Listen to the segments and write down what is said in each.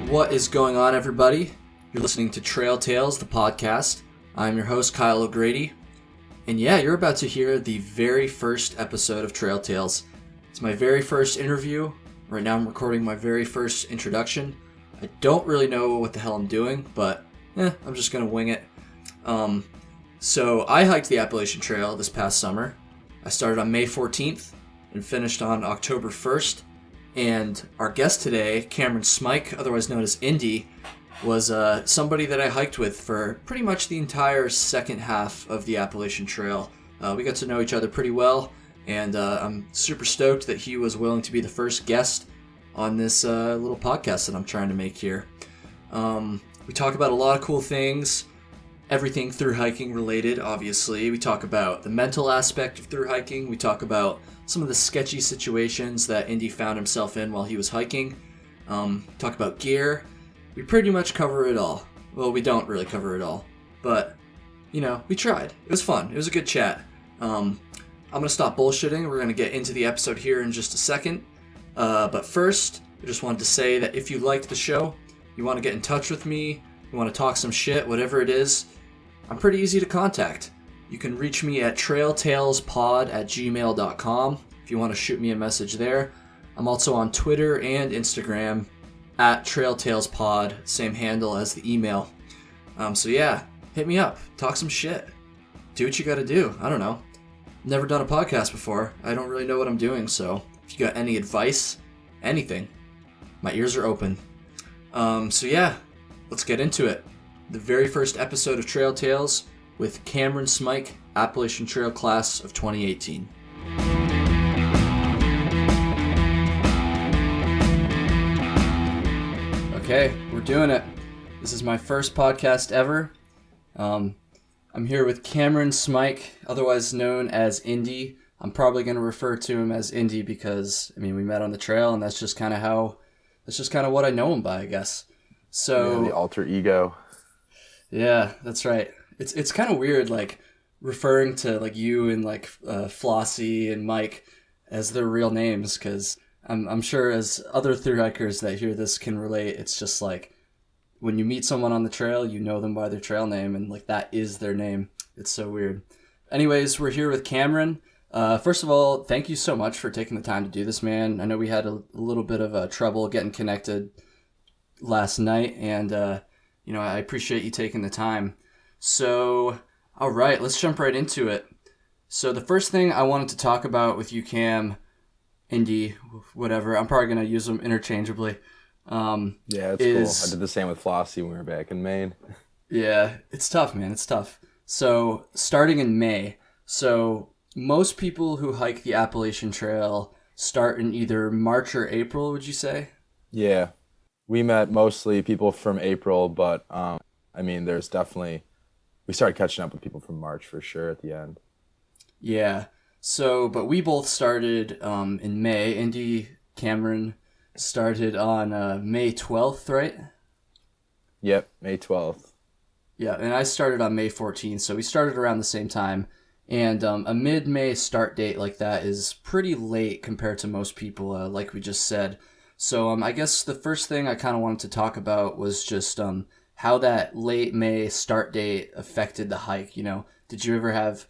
What is going on, everybody? You're listening to Trail Tales, the podcast. I'm your host, Kyle O'Grady. And yeah, you're about to hear the very first episode of Trail Tales. It's my very first interview. Right now I'm recording my very first introduction. I don't really know what the hell I'm doing, but I'm just going to wing it. So I hiked the Appalachian Trail this past summer. I started on May 14th and finished on October 1st. And our guest today, Cameron Smyk, otherwise known as Indy, was somebody that I hiked with for pretty much the entire second half of the Appalachian Trail. We got to know each other pretty well, and I'm super stoked that he was willing to be the first guest on this little podcast that I'm trying to make here. We talk about a lot of cool things, everything through hiking related, obviously. We talk about the mental aspect of through hiking. We talk about some of the sketchy situations that Indy found himself in while he was hiking. Talk about gear. We pretty much cover it all. Well, we don't really cover it all, but, you know, we tried. It was fun. It was a good chat. I'm going to stop bullshitting. We're going to get into the episode here in just a second. But first, I just wanted to say that if you liked the show, you want to get in touch with me, you want to talk some shit, whatever it is, I'm pretty easy to contact. You can reach me at trailtalespod@gmail.com if you want to shoot me a message there. I'm also on Twitter and Instagram at trailtalespod, same handle as the email. So yeah, hit me up, talk some shit, do what you gotta do. I don't know. Never done a podcast before. I don't really know what I'm doing, so if you got any advice, anything, my ears are open. So yeah, let's get into it. The very first episode of Trail Tales with Cameron Smyk, Appalachian Trail Class of 2018. Okay, we're doing it. This is my first podcast ever. I'm here with Cameron Smyk, otherwise known as Indy. I'm probably going to refer to him as Indy because, I mean, we met on the trail, and that's just kind of what I know him by, I guess. So yeah, the alter ego. Yeah, that's right. It's kind of weird, like, referring to, like, you and, like, Flossie and Mike as their real names, because I'm sure as other thru-hikers that hear this can relate, it's just, like, when you meet someone on the trail, you know them by their trail name, and, like, that is their name. It's so weird. Anyways, we're here with Cameron. First of all, thank you so much for taking the time to do this, man. I know we had a little bit of trouble getting connected last night, and, you know, I appreciate you taking the time. So, all right, let's jump right into it. So the first thing I wanted to talk about with you, Cam, Indy, whatever, I'm probably going to use them interchangeably. Yeah, it's cool. I did the same with Flossie when we were back in Maine. Yeah, it's tough, man. It's tough. So starting in May, so most people who hike the Appalachian Trail start in either March or April, would you say? Yeah, we met mostly people from April, but I mean, there's definitely... We started catching up with people from March for sure at the end. Yeah. So, but we both started in May. Indy, Cameron started on May 12th, right? Yep, May 12th. Yeah, and I started on May 14th, so we started around the same time. And a mid-May start date like that is pretty late compared to most people, like we just said. So I guess the first thing I kind of wanted to talk about was just... how that late May start date affected the hike. You know, did you ever have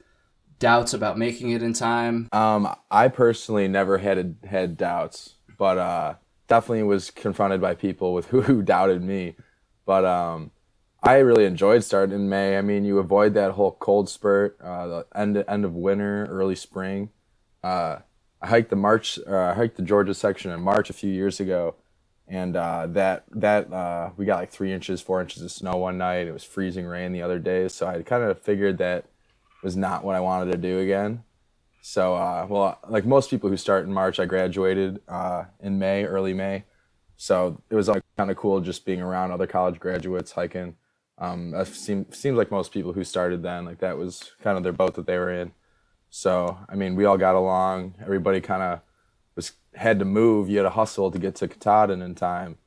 doubts about making it in time? I personally never had doubts, but definitely was confronted by people with who doubted me. But I really enjoyed starting in May. I mean, you avoid that whole cold spurt, the end of winter, early spring. I hiked the Georgia section in March a few years ago. And we got like 3 inches, 4 inches of snow one night. It was freezing rain the other day. So I kind of figured that was not what I wanted to do again. So, like most people who start in March, I graduated in May, early May. So it was like kind of cool just being around other college graduates hiking. It seemed like most people who started then, like that was kind of their boat that they were in. So, I mean, we all got along. Everybody kind of had to move. You had to hustle to get to Katahdin in time.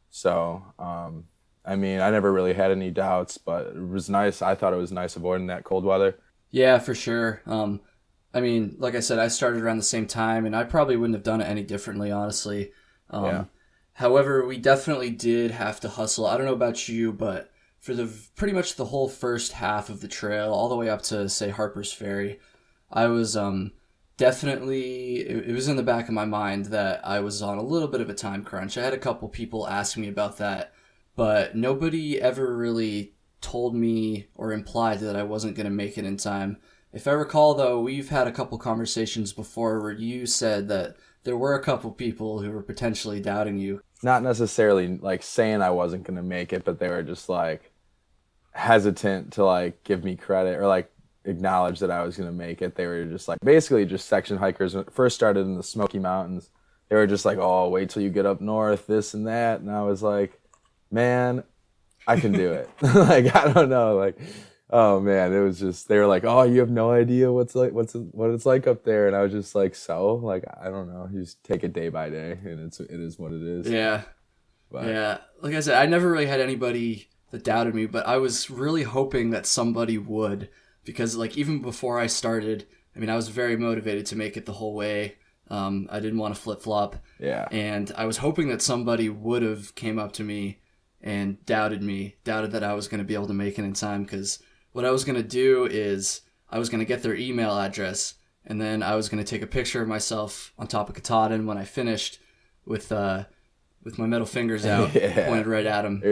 So, I mean, I never really had any doubts, but it was nice. I thought it was nice avoiding that cold weather. Yeah, for sure. I mean, like I said, I started around the same time, and I probably wouldn't have done it any differently, honestly. Yeah. However, we definitely did have to hustle. I don't know about you, but for the pretty much the whole first half of the trail, all the way up to, say, Harper's Ferry, I was definitely, it was in the back of my mind that I was on a little bit of a time crunch. I had a couple people ask me about that, but nobody ever really told me or implied that I wasn't going to make it in time. If I recall, though, we've had a couple conversations before where you said that there were a couple people who were potentially doubting you. Not necessarily like saying I wasn't going to make it, but they were just like hesitant to like give me credit or like acknowledge that I was going to make it. They were just like basically just section hikers. When it first started in the Smoky Mountains, they were just like, oh, wait till you get up north, this and that. And I was like, man, I can do it. Like, I don't know. Like, oh man, it was just, they were like, oh, you have no idea what it's like up there. And I was just like, so like, I don't know. You just take it day by day and it is what it is. Yeah. But, yeah. Like I said, I never really had anybody that doubted me, but I was really hoping that somebody would, because like even before I started, I mean, I was very motivated to make it the whole way. I didn't want to flip-flop. Yeah. And I was hoping that somebody would have came up to me and doubted that I was going to be able to make it in time, because what I was going to do is I was going to get their email address, and then I was going to take a picture of myself on top of Katahdin when I finished with my middle fingers out, pointed right at him,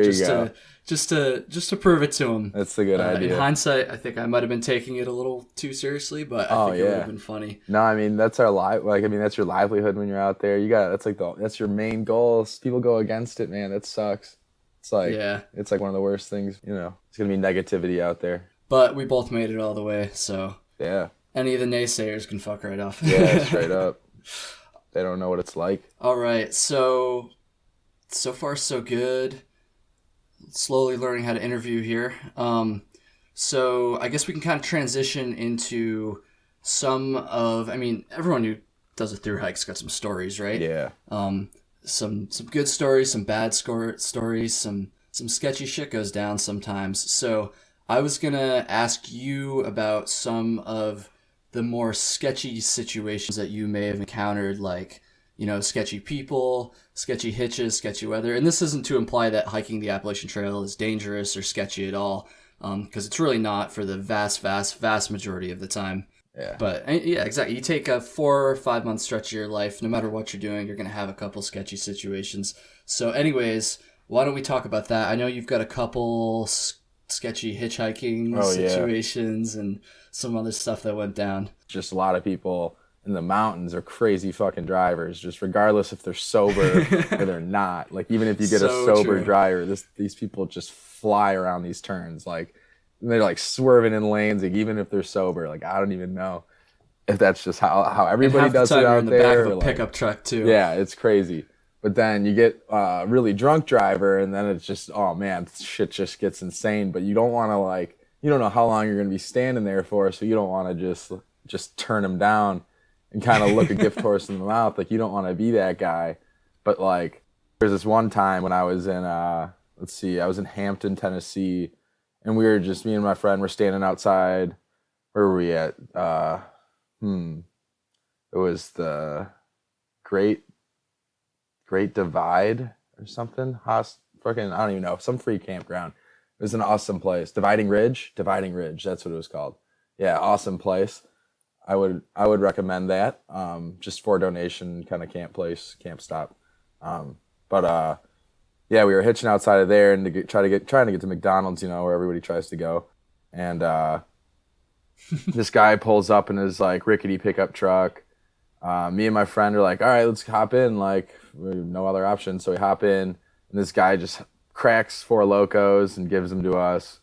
just to prove it to him. That's a good idea. In hindsight, I think I might have been taking it a little too seriously, but I think it would have been funny. No, I mean that's our that's your livelihood when you're out there. That's your main goal. People go against it, man. That sucks. It's like it's like one of the worst things. You know, it's gonna be negativity out there. But we both made it all the way, so yeah. Any of the naysayers can fuck right off. Yeah, straight up. They don't know what it's like. All right, so far so good. Slowly learning how to interview here. So I guess we can kind of transition into everyone who does a thru hike's got some stories, right? Yeah. Some good stories, some bad stories, some sketchy shit goes down sometimes. So I was gonna ask you about some of the more sketchy situations that you may have encountered, like, you know, sketchy people, sketchy hitches, sketchy weather. And this isn't to imply that hiking the Appalachian Trail is dangerous or sketchy at all, because it's really not for the vast majority of the time. Yeah. But yeah, exactly. You take a 4 or 5 month stretch of your life, no matter what you're doing, you're going to have a couple sketchy situations. So anyways, why don't we talk about that? I know you've got a couple sketchy hitchhiking situations and some other stuff that went down. Just a lot of people in the mountains are crazy fucking drivers, just regardless if they're sober or they're not. Like, even if you get a sober driver, these people just fly around these turns. Like, they're like swerving in lanes, like, even if they're sober. Like, I don't even know if that's just how everybody does it out in the there. Back of a pickup truck too. Yeah, it's crazy. But then you get a really drunk driver, and then it's just, oh man, shit just gets insane. But you don't want to, you don't know how long you're going to be standing there for, so you don't want to just turn them down and kind of look a gift horse in the mouth. Like, you don't want to be that guy. But like, there's this one time when I was in, I was in Hampton, Tennessee, and we were just, me and my friend were standing outside. Where were we at? It was the Great Divide or something. I don't even know. Some free campground. It was an awesome place. Dividing Ridge. That's what it was called. Yeah, awesome place. I would recommend that. Just for donation kind of camp stop. Yeah, we were hitching outside of there and trying to get to McDonald's, you know, where everybody tries to go. And this guy pulls up in his like rickety pickup truck. Me and my friend are like, all right, let's hop in. Like, no other option. So we hop in, and this guy just cracks 4 Locos and gives them to us.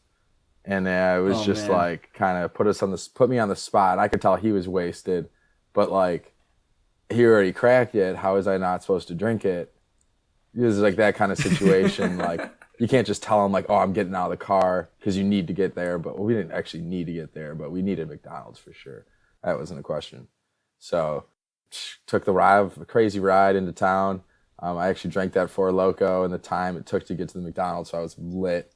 And it was like kind of put me on the spot. I could tell he was wasted, but like, he already cracked it. How was I not supposed to drink it? It was like that kind of situation. Like, you can't just tell him like, oh, I'm getting out of the car because you need to get there. But we didn't actually need to get there, but we needed McDonald's for sure. That wasn't a question. So took the crazy ride into town. I actually drank that 4 Loco in the time it took to get to the McDonald's, so I was lit.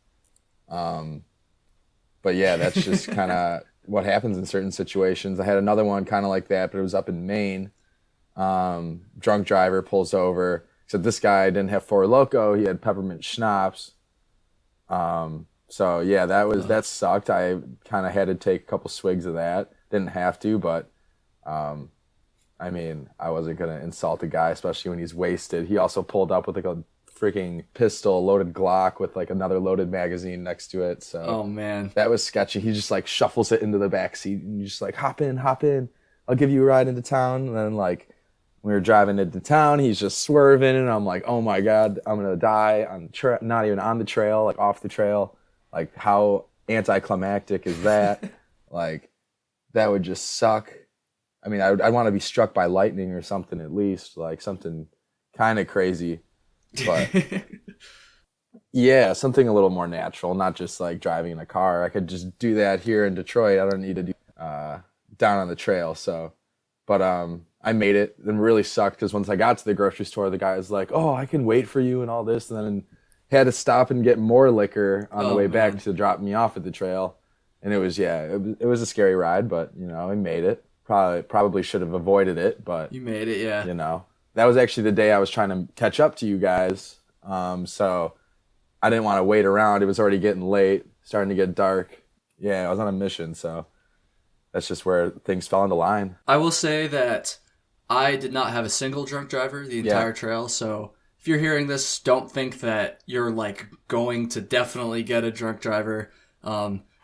But yeah, that's just kind of what happens in certain situations. I had another one kind of like that, but it was up in Maine. Drunk driver pulls over. Except this guy didn't have Four Loko. He had peppermint schnapps. So yeah, that sucked. I kind of had to take a couple swigs of that. Didn't have to, but I mean, I wasn't gonna insult a guy, especially when he's wasted. He also pulled up with like a freaking pistol, loaded Glock with like another loaded magazine next to it. So oh man, that was sketchy. He just like shuffles it into the back seat, and you just like hop in. I'll give you a ride into town. And then like when we were driving into town, he's just swerving, and I'm like, oh my god, I'm gonna die on not even on the trail, like off the trail. Like how anticlimactic is that? Like that would just suck. I mean, I'd want to be struck by lightning or something at least, like something kind of crazy. But yeah, something a little more natural, not just like driving in a car. I could just do that here in Detroit. I don't need to do down on the trail. So, but I made it. And really sucked because once I got to the grocery store, the guy was like, "Oh, I can wait for you" and all this, and then had to stop and get more liquor on the way back to drop me off at the trail. And it was it was a scary ride, but you know, I made it. Probably should have avoided it, but you made it, yeah. You know, that was actually the day I was trying to catch up to you guys. So I didn't want to wait around. It was already getting late, starting to get dark. Yeah, I was on a mission, so that's just where things fell into line. I will say that I did not have a single drunk driver the entire trail, so if you're hearing this, don't think that you're like going to definitely get a drunk driver.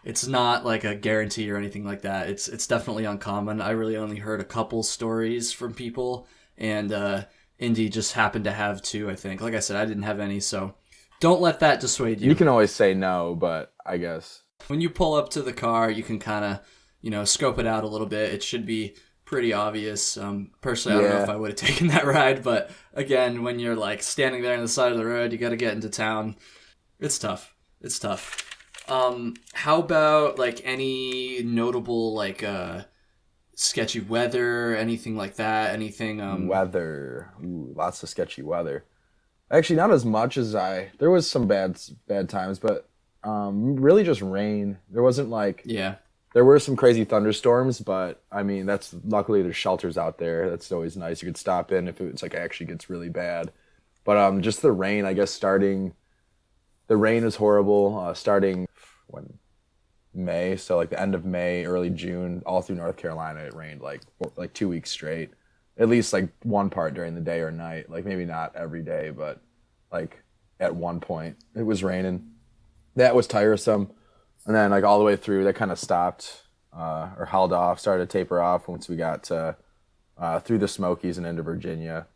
It's not like a guarantee or anything like that. It's definitely uncommon. I really only heard a couple stories from people, and Indy just happened to have two, I think. Like I said, I didn't have any, so don't let that dissuade you. You can always say no, but I guess when you pull up to the car, you can kind of, you know, scope it out a little bit. It should be pretty obvious. Personally, I don't know if I would have taken that ride, but again, when you're like standing there on the side of the road, you got to get into town. It's tough. How about like any notable like sketchy weather, anything like that? Anything weather. Ooh, lots of sketchy weather. Actually, not as much as there was some bad times, but really just rain. There wasn't like there were some crazy thunderstorms, but I mean, luckily there's shelters out there. That's always nice. You could stop in if it's like actually gets really bad. But just the rain, I guess the rain is horrible, starting May, so like the end of May, early June, all through North Carolina, it rained like 2 weeks straight. At least like one part during the day or night. Like maybe not every day, but like at one point it was raining. That was tiresome. And then like all the way through, that kind of stopped or held off, started to taper off once we got to through the Smokies and into Virginia.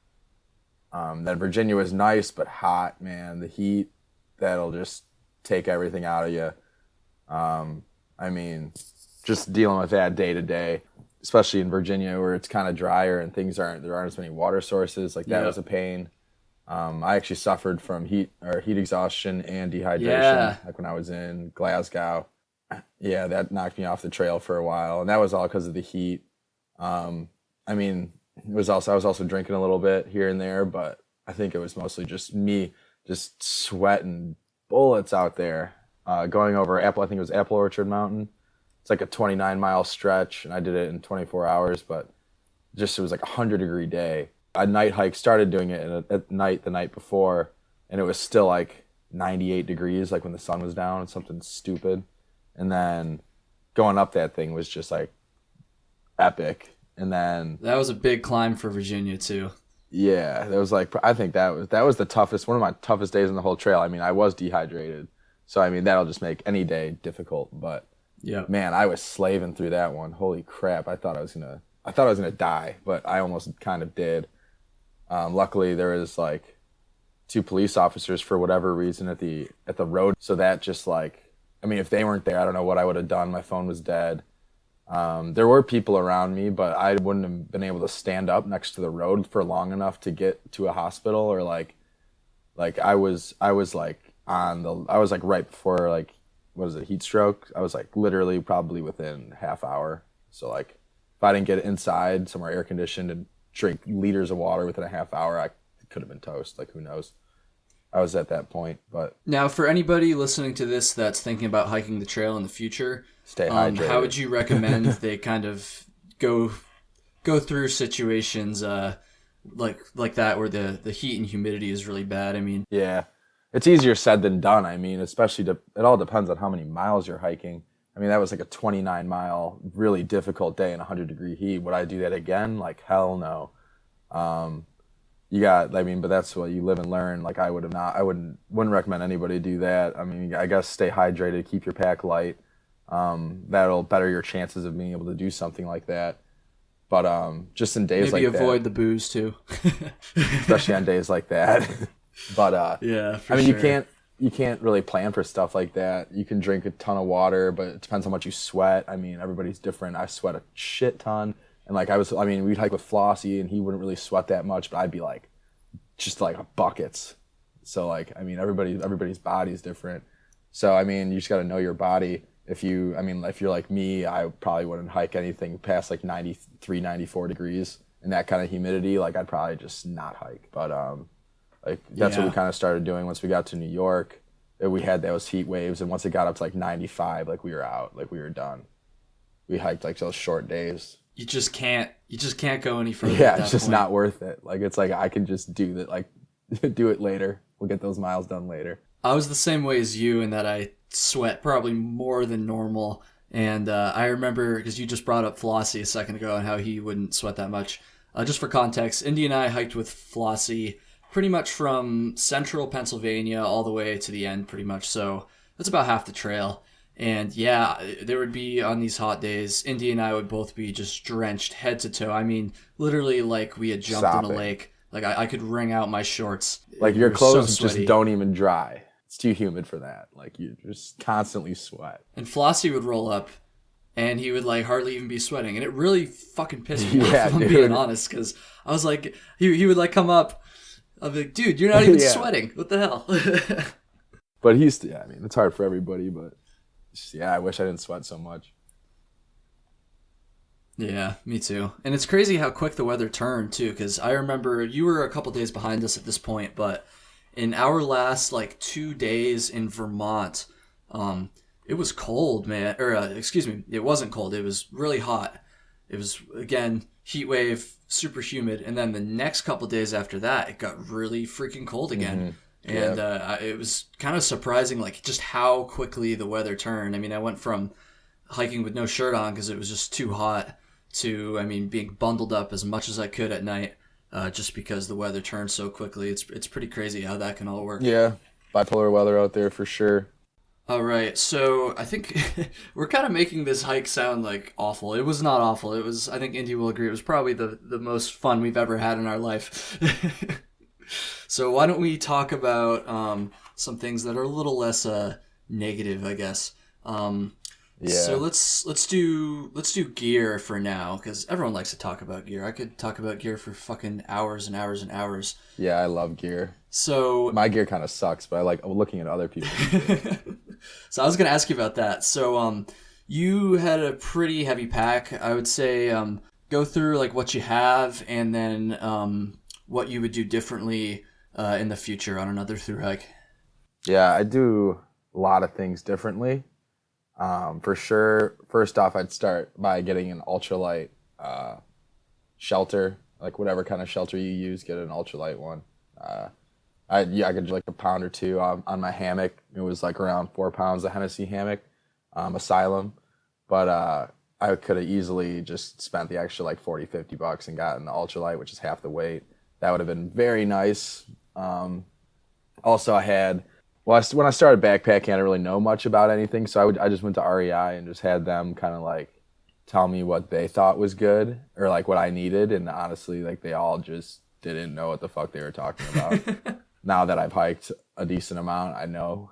Then Virginia was nice but hot, man. The heat, that'll just take everything out of you. I mean, just dealing with that day to day, especially in Virginia where it's kind of drier and there aren't as many water sources. Like that was a pain. I actually suffered from heat exhaustion and dehydration, like when I was in Glasgow. Yeah, that knocked me off the trail for a while, and that was all because of the heat. I mean, I was also drinking a little bit here and there, but I think it was mostly just me just sweating bullets out there, going over I think it was Apple Orchard Mountain. It's like a 29-mile stretch, and I did it in 24 hours, but it was like a 100-degree day. I night hike, started doing it at night the night before, and it was still like 98 degrees, like when the sun was down, something stupid. And then going up that thing was just like epic. And then that was a big climb for Virginia too. Yeah, that was like, I think that was the toughest, one of my toughest days on the whole trail. I mean, I was dehydrated, so I mean that'll just make any day difficult. But yeah, man, I was slaving through that one. Holy crap! I thought I was gonna die, but I almost kind of did. Luckily, there was like 2 police officers for whatever reason at the road. So that just like, I mean, if they weren't there, I don't know what I would have done. My phone was dead. There were people around me, but I wouldn't have been able to stand up next to the road for long enough to get to a hospital, or like I was like right before like, what is it, heat stroke? I was like literally probably within half hour. So like if I didn't get inside somewhere air conditioned and drink liters of water within a half hour, I could have been toast. Like who knows? I was at that point. But now for anybody listening to this that's thinking about hiking the trail in the future, stay hydrated. How would you recommend they kind of go through situations like that where the heat and humidity is really bad. I mean, Yeah. It's easier said than done. I mean, especially it all depends on how many miles you're hiking. I mean, that was like a 29-mile, really difficult day in 100-degree heat. Would I do that again? Like, hell no. But that's what you live and learn. Like, I wouldn't recommend anybody do that. I mean, I guess stay hydrated, keep your pack light. That'll better your chances of being able to do something like that. But just in days maybe like that. Maybe avoid the booze too. Especially on days like that. But yeah, I mean, sure. You can't really plan for stuff like that. You can drink a ton of water, but it depends how much you sweat. I mean, everybody's different. I sweat a shit ton, and we'd hike with Flossie, and he wouldn't really sweat that much, but I'd be like, just like buckets. So like, I mean, everybody's body's different. So I mean, you just got to know your body. If you're like me, I probably wouldn't hike anything past like 93, 94 degrees in that kind of humidity. Like, I'd probably just not hike. But that's what we kind of started doing once we got to New York. We had those heat waves, and once it got up to like 95, like we were out, like we were done. We hiked like those short days. You just can't go any further. Yeah, it's just not worth it. Like, it's like I can just do that, like do it later. We'll get those miles done later. I was the same way as you in that I sweat probably more than normal. And I remember, because you just brought up Flossie a second ago and how he wouldn't sweat that much. Just for context, Indy and I hiked with Flossie pretty much from central Pennsylvania all the way to the end, pretty much. So that's about half the trail. And yeah, there would be on these hot days, Indy and I would both be just drenched head to toe. I mean, literally like we had jumped in a lake. Like I could wring out my shorts. Like your clothes just don't even dry. It's too humid for that. Like, you just constantly sweat. And Flossie would roll up, and he would like hardly even be sweating, and it really fucking pissed me off. If I'm being honest, because I was like, he would like come up, I'd be like, dude, you're not even sweating. What the hell? But I mean, it's hard for everybody, but I wish I didn't sweat so much. Yeah, me too. And it's crazy how quick the weather turned too, because I remember you were a couple days behind us at this point, but in our last like 2 days in Vermont, it was cold, man. Or excuse me, it wasn't cold. It was really hot. It was, again, heat wave, super humid, and then the next couple days after that, it got really freaking cold again. Mm-hmm. And it was kind of surprising, like just how quickly the weather turned. I mean, I went from hiking with no shirt on because it was just too hot to, I mean, being bundled up as much as I could at night. Just because the weather turns so quickly. It's pretty crazy how that can all work. Yeah, bipolar weather out there for sure. All right, so I think we're kind of making this hike sound like awful. It was not awful. It was, I think Indy will agree, it was probably the most fun we've ever had in our life. So why don't we talk about some things that are a little less negative, I guess. So let's do gear for now, because everyone likes to talk about gear. I could talk about gear for fucking hours and hours and hours. Yeah, I love gear. So my gear kind of sucks, but I like looking at other people's gear. So I was gonna ask you about that. So you had a pretty heavy pack. I would say go through like what you have, and then what you would do differently in the future on another thru hike. Yeah, I do a lot of things differently. For sure, first off, I'd start by getting an ultralight shelter, like whatever kind of shelter you use, get an ultralight one. I could do like a pound or two on my hammock. It was like around 4 pounds, a Hennessy hammock, Asylum. But I could have easily just spent the extra like $40-$50 and gotten the ultralight, which is half the weight. That would have been very nice. Also, when I started backpacking, I didn't really know much about anything, so I just went to REI and just had them kind of like tell me what they thought was good or like what I needed, and honestly, like they all just didn't know what the fuck they were talking about. Now that I've hiked a decent amount, I know.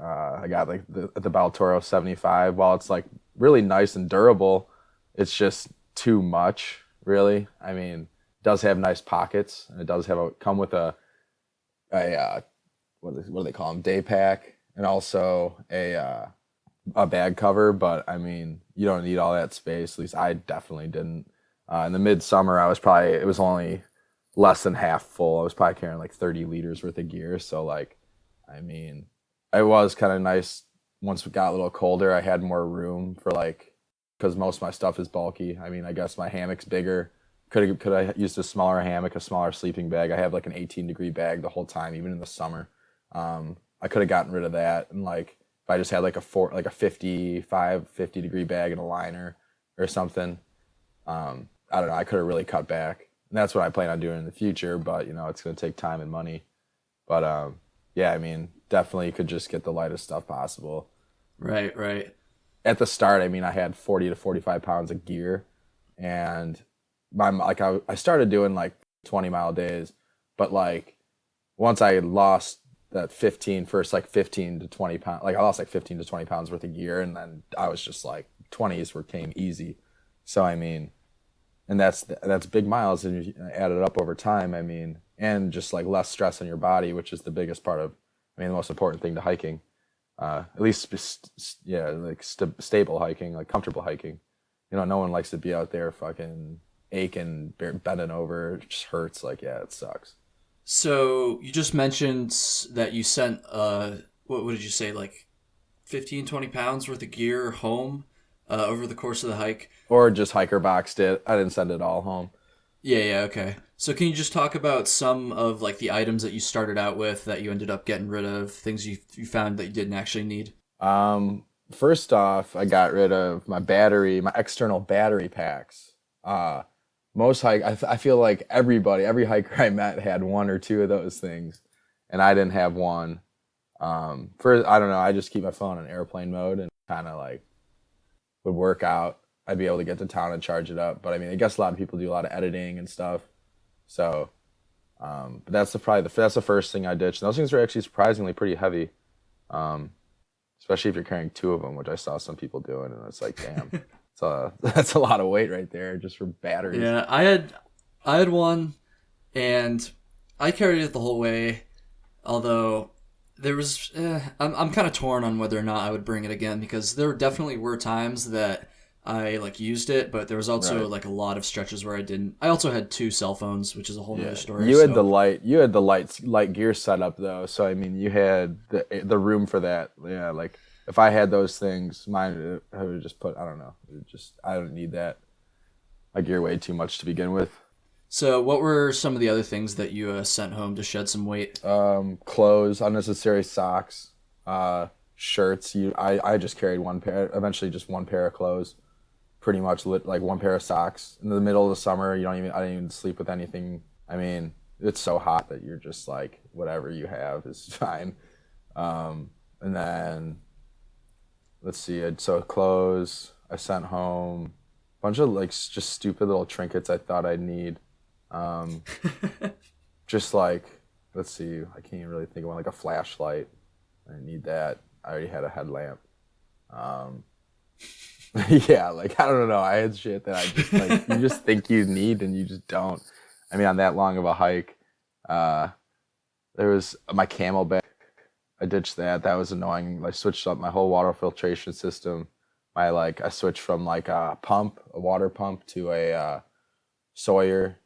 I got like the Baltoro 75. While it's like really nice and durable, it's just too much, really. I mean, it does have nice pockets, and it does come with a what do they call them? Day pack, and also a bag cover. But I mean, you don't need all that space. At least I definitely didn't. In the midsummer, it was only less than half full. I was probably carrying like 30 liters worth of gear. So like, I mean, it was kind of nice. Once it got a little colder, I had more room for like, because most of my stuff is bulky. I mean, I guess my hammock's bigger, Could I used a smaller hammock, a smaller sleeping bag. I have like an 18-degree bag the whole time, even in the summer. I could have gotten rid of that, and like if I just had like a 50-degree bag and a liner or something. I don't know. I could have really cut back, and that's what I plan on doing in the future. But it's going to take time and money. But yeah, I mean, definitely could just get the lightest stuff possible. Right, right. At the start, I mean, I had 40 to 45 pounds of gear, and I started doing like 20-mile days, but like once I lost that 15 to 20 pounds, like I lost like 15 to 20 pounds worth of gear, and then I was just like 20s came easy. So I mean, and that's big miles, and you add it up over time. I mean, and just like less stress on your body, which is the biggest part of, the most important thing to hiking. At least, stable hiking, like comfortable hiking. No one likes to be out there fucking aching, bending over. It just hurts. Like, yeah, it sucks. So you just mentioned that you sent, what did you say, like 15, 20 pounds worth of gear home over the course of the hike? Or just hiker boxed it. I didn't send it all home. Yeah, okay. So can you just talk about some of like the items that you started out with that you ended up getting rid of, things you found that you didn't actually need? First off, I got rid of my external battery packs. I feel like every hiker I met had one or two of those things, and I didn't have one. I don't know, I just keep my phone on airplane mode and kind of like would work out. I'd be able to get to town and charge it up. But I mean, I guess a lot of people do a lot of editing and stuff. So, but that's the first thing I ditched. And those things are actually surprisingly pretty heavy, especially if you're carrying two of them, which I saw some people doing, and it's like, damn, that's a lot of weight right there just for batteries. Yeah, I had one, and I carried it the whole way. Although there was, I'm kind of torn on whether or not I would bring it again, because there definitely were times that I like used it, but there was also like a lot of stretches where I didn't. I also had two cell phones, which is a whole other story. You had the light gear setup though, so I mean, you had the room for that. Yeah, like if I had those things, mine I would just put. I don't know. I don't need that. My gear weighed too much to begin with. So, what were some of the other things that you sent home to shed some weight? Clothes, unnecessary socks, shirts. I just carried one pair. Eventually, just one pair of clothes. Pretty much like one pair of socks. In the middle of the summer, I didn't even sleep with anything. I mean, it's so hot that you're just like, whatever you have is fine. And then, let's see, so clothes, I sent home a bunch of like just stupid little trinkets I thought I'd need. Just like, let's see, I can't even really think of one, like a flashlight. I didn't need that. I already had a headlamp. Yeah, like, I don't know. I had shit that I just, like, you just think you need and you just don't. I mean, on that long of a hike, there was my Camelback. I ditched that. That was annoying. I switched up my whole water filtration system. I switched from, like, a water pump to a Sawyer.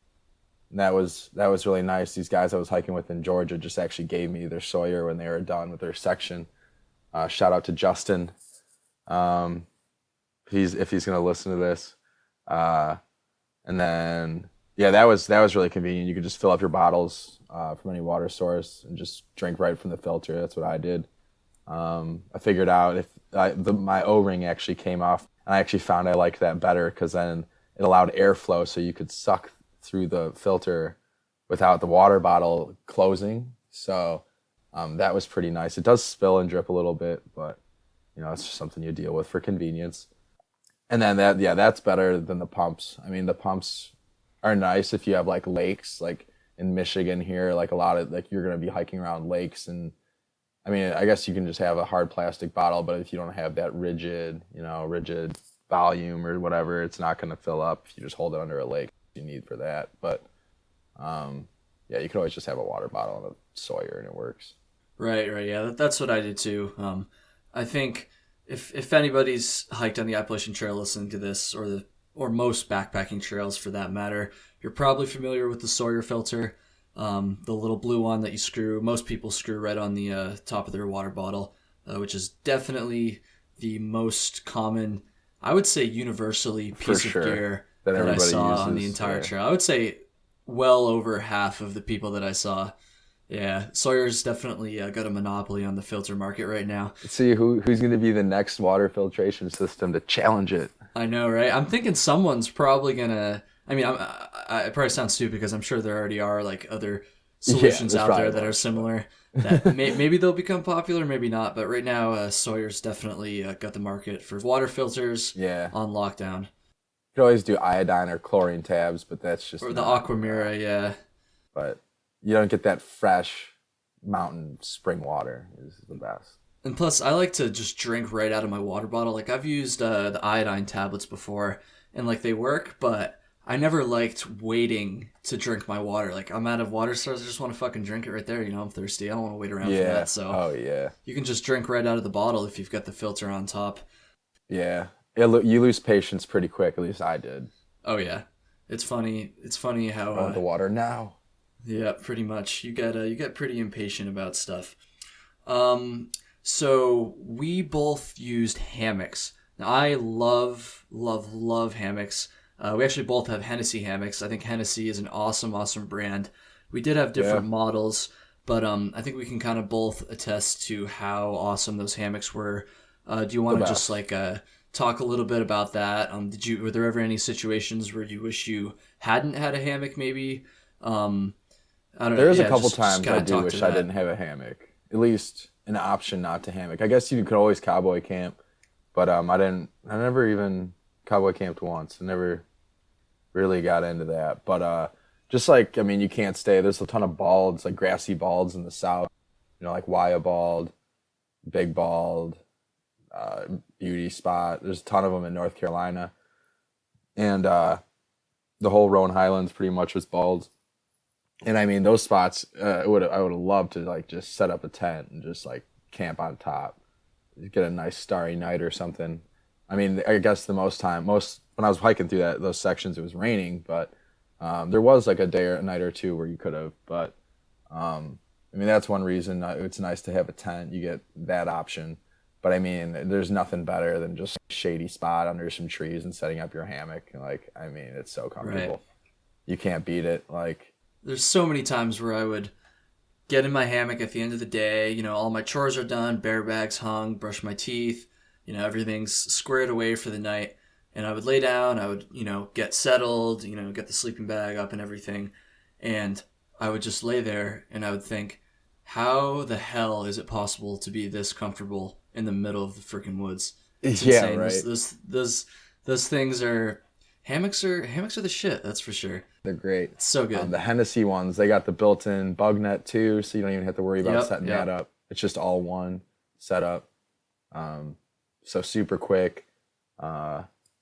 And that was really nice. These guys I was hiking with in Georgia just actually gave me their Sawyer when they were done with their section. Shout out to Justin. If he's gonna listen to this, and then that was really convenient. You could just fill up your bottles from any water source and just drink right from the filter. That's what I did. I figured out if my O-ring actually came off, and I actually found I liked that better because then it allowed airflow, so you could suck through the filter without the water bottle closing. So that was pretty nice. It does spill and drip a little bit, but it's just something you deal with for convenience. And then that's better than the pumps. I mean, the pumps are nice if you have like lakes, like in Michigan here, like a lot of like you're going to be hiking around lakes. And I mean, I guess you can just have a hard plastic bottle, but if you don't have that rigid volume or whatever, it's not going to fill up if you just hold it under a lake. You need for that. But you could always just have a water bottle and a Sawyer and it works. Right. Yeah, that's what I did too. I think if anybody's hiked on the Appalachian Trail listening to this, or most backpacking trails for that matter, you're probably familiar with the Sawyer filter, the little blue one that most people screw right on the top of their water bottle, which is definitely the most common, I would say universally, piece of gear that that I everybody saw uses. on the entire Yeah. trail. I would say well over half of the people that I saw. Yeah, Sawyer's definitely got a monopoly on the filter market right now. Let's see who's going to be the next water filtration system to challenge it. I know, right? I'm thinking someone's probably gonna. I mean, it probably sounds stupid because I'm sure there already are like other solutions there's out there probably that more. are similar. That maybe they'll become popular, maybe not. But right now, Sawyer's definitely got the market for water filters Yeah. on lockdown. You could always do iodine or chlorine tabs, but that's just Or the not, Aquamira, yeah. But you don't get that fresh mountain spring water. This is the best. And plus, I like to just drink right out of my water bottle. Like, I've used the iodine tablets before, and, like, they work, but I never liked waiting to drink my water. Like, I'm out of water source, I just want to fucking drink it right there. You know, I'm thirsty. I don't want to wait around for that. So Oh, yeah. you can just drink right out of the bottle if you've got the filter on top. Yeah. You lose patience pretty quick. At least I did. Oh, yeah. It's funny. It's funny how... I want the water now. Yeah, pretty much. You get pretty impatient about stuff. So we both used hammocks. Now, I love hammocks. We actually both have Hennessy hammocks. I think Hennessy is an awesome brand. We did have different models, but I think we can kind of both attest to how awesome those hammocks were. Do you want to just like talk a little bit about that? Were there ever any situations where you wish you hadn't had a hammock? Maybe. I don't know. There's Yeah, a couple just times I kinda do talk wish to I that. didn't have a hammock. At least an option not to hammock. I guess you could always cowboy camp, but I never even cowboy camped once. I never really got into that. But just like, I mean, you can't stay. There's a ton of balds, like grassy balds in the south. You know, like Waya Bald, Big Bald, Beauty Spot. There's a ton of them in North Carolina. And the whole Roan Highlands pretty much was balds. And I mean, those spots, I would have loved to like just set up a tent and just like camp on top, get a nice starry night or something. I mean, I guess when I was hiking through those sections, it was raining, but there was like a day or a night or two where you could have. But I mean, that's one reason it's nice to have a tent. You get that option. But I mean, there's nothing better than just a shady spot under some trees and setting up your hammock. Like, I mean, it's so comfortable. Right. You can't beat it. Like. There's so many times where I would get in my hammock at the end of the day, you know, all my chores are done, bear bags hung, brush my teeth, you know, everything's squared away for the night. And I would lay down, I would, you know, get settled, you know, get the sleeping bag up and everything. And I would just lay there and I would think, how the hell is it possible to be this comfortable in the middle of the freaking woods? It's Yeah, insane. right. Those things are... Hammocks are the shit, that's for sure. They're great. It's so good. The Hennessy ones, they got the built-in bug net too, so you don't even have to worry about setting that up. It's just all one setup. So super quick,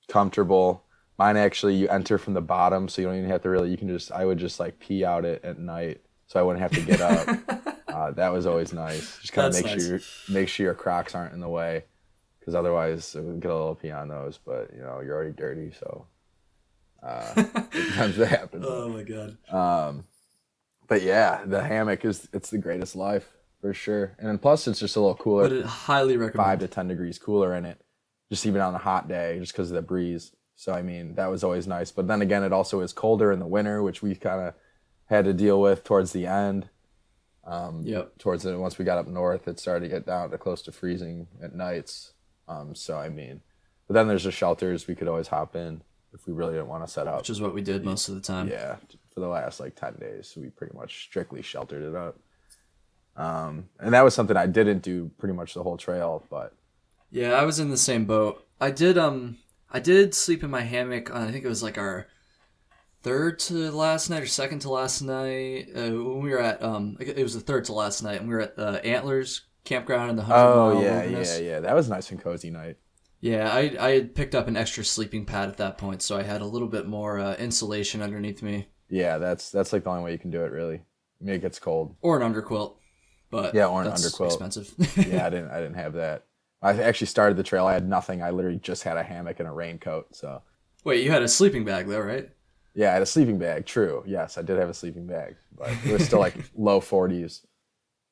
comfortable. Mine actually, you enter from the bottom, so you don't even have to really. I would just like pee out it at night, so I wouldn't have to get up. That was always nice. Just kind of make sure your Crocs aren't in the way, because otherwise it would get a little pee on those. But you know, you're already dirty, so. Sometimes that happens. Oh my god. But yeah, the hammock it's the greatest life for sure. And then plus it's just a little cooler. But highly recommend. 5 to 10 degrees cooler in it, just even on a hot day, just because of the breeze. So I mean, that was always nice. But then again, it also is colder in the winter, which we kind of had to deal with towards the end. Once we got up north, it started to get down to close to freezing at nights. So I mean, but then there's the shelters we could always hop in if we really didn't want to set up. Which is what we did most of the time. Yeah, for the last like 10 days, we pretty much strictly sheltered it up. And that was something I didn't do pretty much the whole trail, but yeah, I was in the same boat. I did sleep in my hammock on, I think it was like our third to last night or second to last night when we were at it was the third to last night, and we were at Antlers campground in the 100-mile wilderness. Yeah, that was a nice and cozy night. Yeah, I had picked up an extra sleeping pad at that point, so I had a little bit more insulation underneath me. Yeah, that's like the only way you can do it, really. I mean, it gets cold. Or an underquilt, but yeah, or an that's underquilt. Expensive. Yeah, I didn't have that. I actually started the trail. I had nothing. I literally just had a hammock and a raincoat. So. Wait, you had a sleeping bag though, right? Yeah, I had a sleeping bag. True. Yes, I did have a sleeping bag, but it was still like low 40s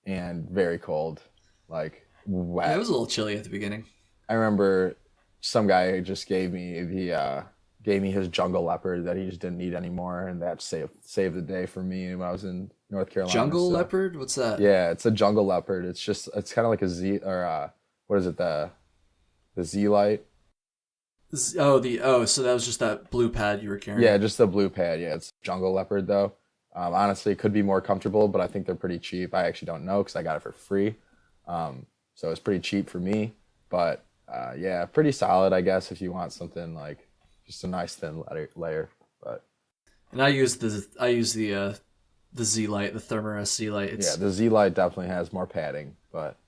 and very cold, like wet. Yeah, it was a little chilly at the beginning. I remember some guy just gave me gave me his jungle leopard that he just didn't need anymore, and that saved the day for me when I was in North Carolina. Jungle leopard? What's that? Yeah, it's a jungle leopard. It's kind of like a Z, or what is it, the Z-Lite? So that was just that blue pad you were carrying. Yeah, just the blue pad. Yeah, it's jungle leopard though. Honestly, it could be more comfortable, but I think they're pretty cheap. I actually don't know because I got it for free. So it's pretty cheap for me, but yeah, pretty solid, I guess, if you want something like just a nice thin layer. But and I use the Z-Lite, the Thermarest Z-Lite. Yeah, the Z-Lite definitely has more padding, but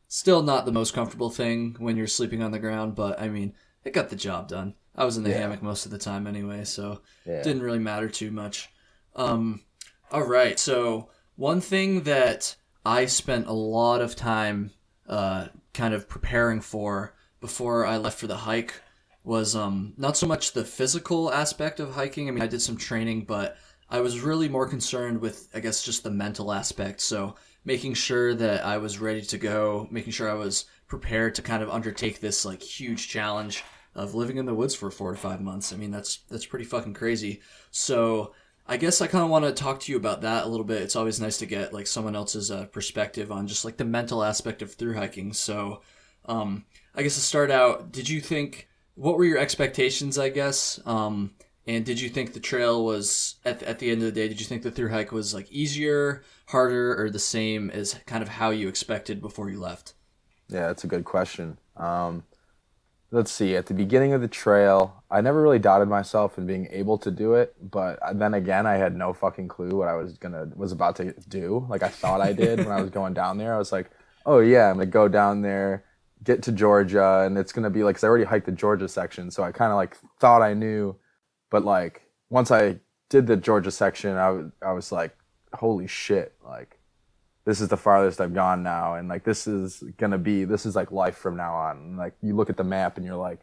still not the most comfortable thing when you're sleeping on the ground. But I mean, it got the job done. I was in the hammock most of the time anyway, so it didn't really matter too much. All right, so one thing that I spent a lot of time kind of preparing for before I left for the hike was not so much the physical aspect of hiking. I mean, I did some training, but I was really more concerned with, I guess, just the mental aspect. So making sure that I was ready to go, making sure I was prepared to kind of undertake this like huge challenge of living in the woods for 4 to 5 months. I mean, that's pretty fucking crazy. So I guess I kind of want to talk to you about that a little bit. It's always nice to get like someone else's perspective on just like the mental aspect of thru hiking. So I guess to start out, what were your expectations, I guess? And did you think the trail was, at the end of the day, did you think the thru hike was like easier, harder, or the same as kind of how you expected before you left? Yeah, that's a good question. Let's see, at the beginning of the trail, I never really doubted myself in being able to do it, but then again, I had no fucking clue what I was about to do. Like I thought I did when I was going down there. I was like, oh yeah, I'm gonna go down there, get to Georgia, and it's gonna be like, cause I already hiked the Georgia section, so I kind of like thought I knew, but like once I did the Georgia section, I was like, holy shit, like this is the farthest I've gone now, and like this is like life from now on. And like you look at the map and you're like,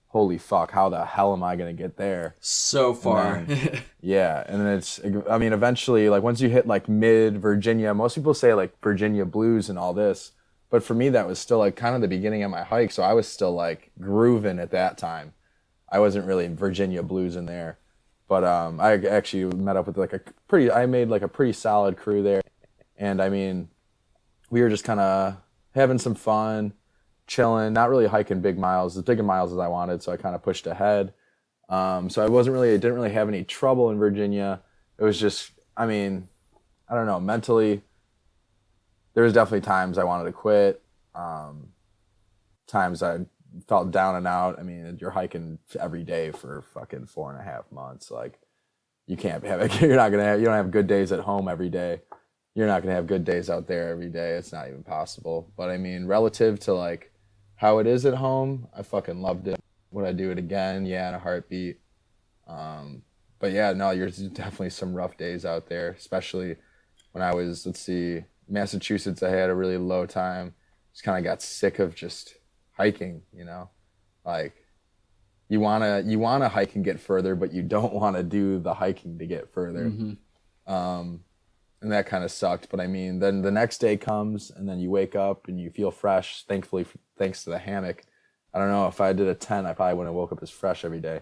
holy fuck, how the hell am I gonna get there? So far. Yeah, and then eventually, like once you hit like mid Virginia, most people say like Virginia blues and all this, but for me that was still like kind of the beginning of my hike, so I was still like grooving at that time. I wasn't really Virginia blues in there, but I actually met up with I made like a pretty solid crew there. And I mean, we were just kind of having some fun, chilling, not really hiking big miles, as big of miles as I wanted. So I kind of pushed ahead. So I didn't really have any trouble in Virginia. It was just, I mean, I don't know, mentally, there was definitely times I wanted to quit. Times I felt down and out. I mean, you're hiking every day for fucking 4.5 months. Like you can't have it. You don't have good days at home every day. You're not going to have good days out there every day. It's not even possible. But I mean, relative to like how it is at home, I fucking loved it. Would I do it again? Yeah, in a heartbeat. But yeah, no, there's definitely some rough days out there, especially when I was, Massachusetts. I had a really low time. Just kind of got sick of just hiking, like you want to hike and get further, but you don't want to do the hiking to get further. Mm-hmm. And that kind of sucked. But I mean, then the next day comes and then you wake up and you feel fresh, thankfully, thanks to the hammock. I don't know, if I did a tent, I probably wouldn't have woke up as fresh every day.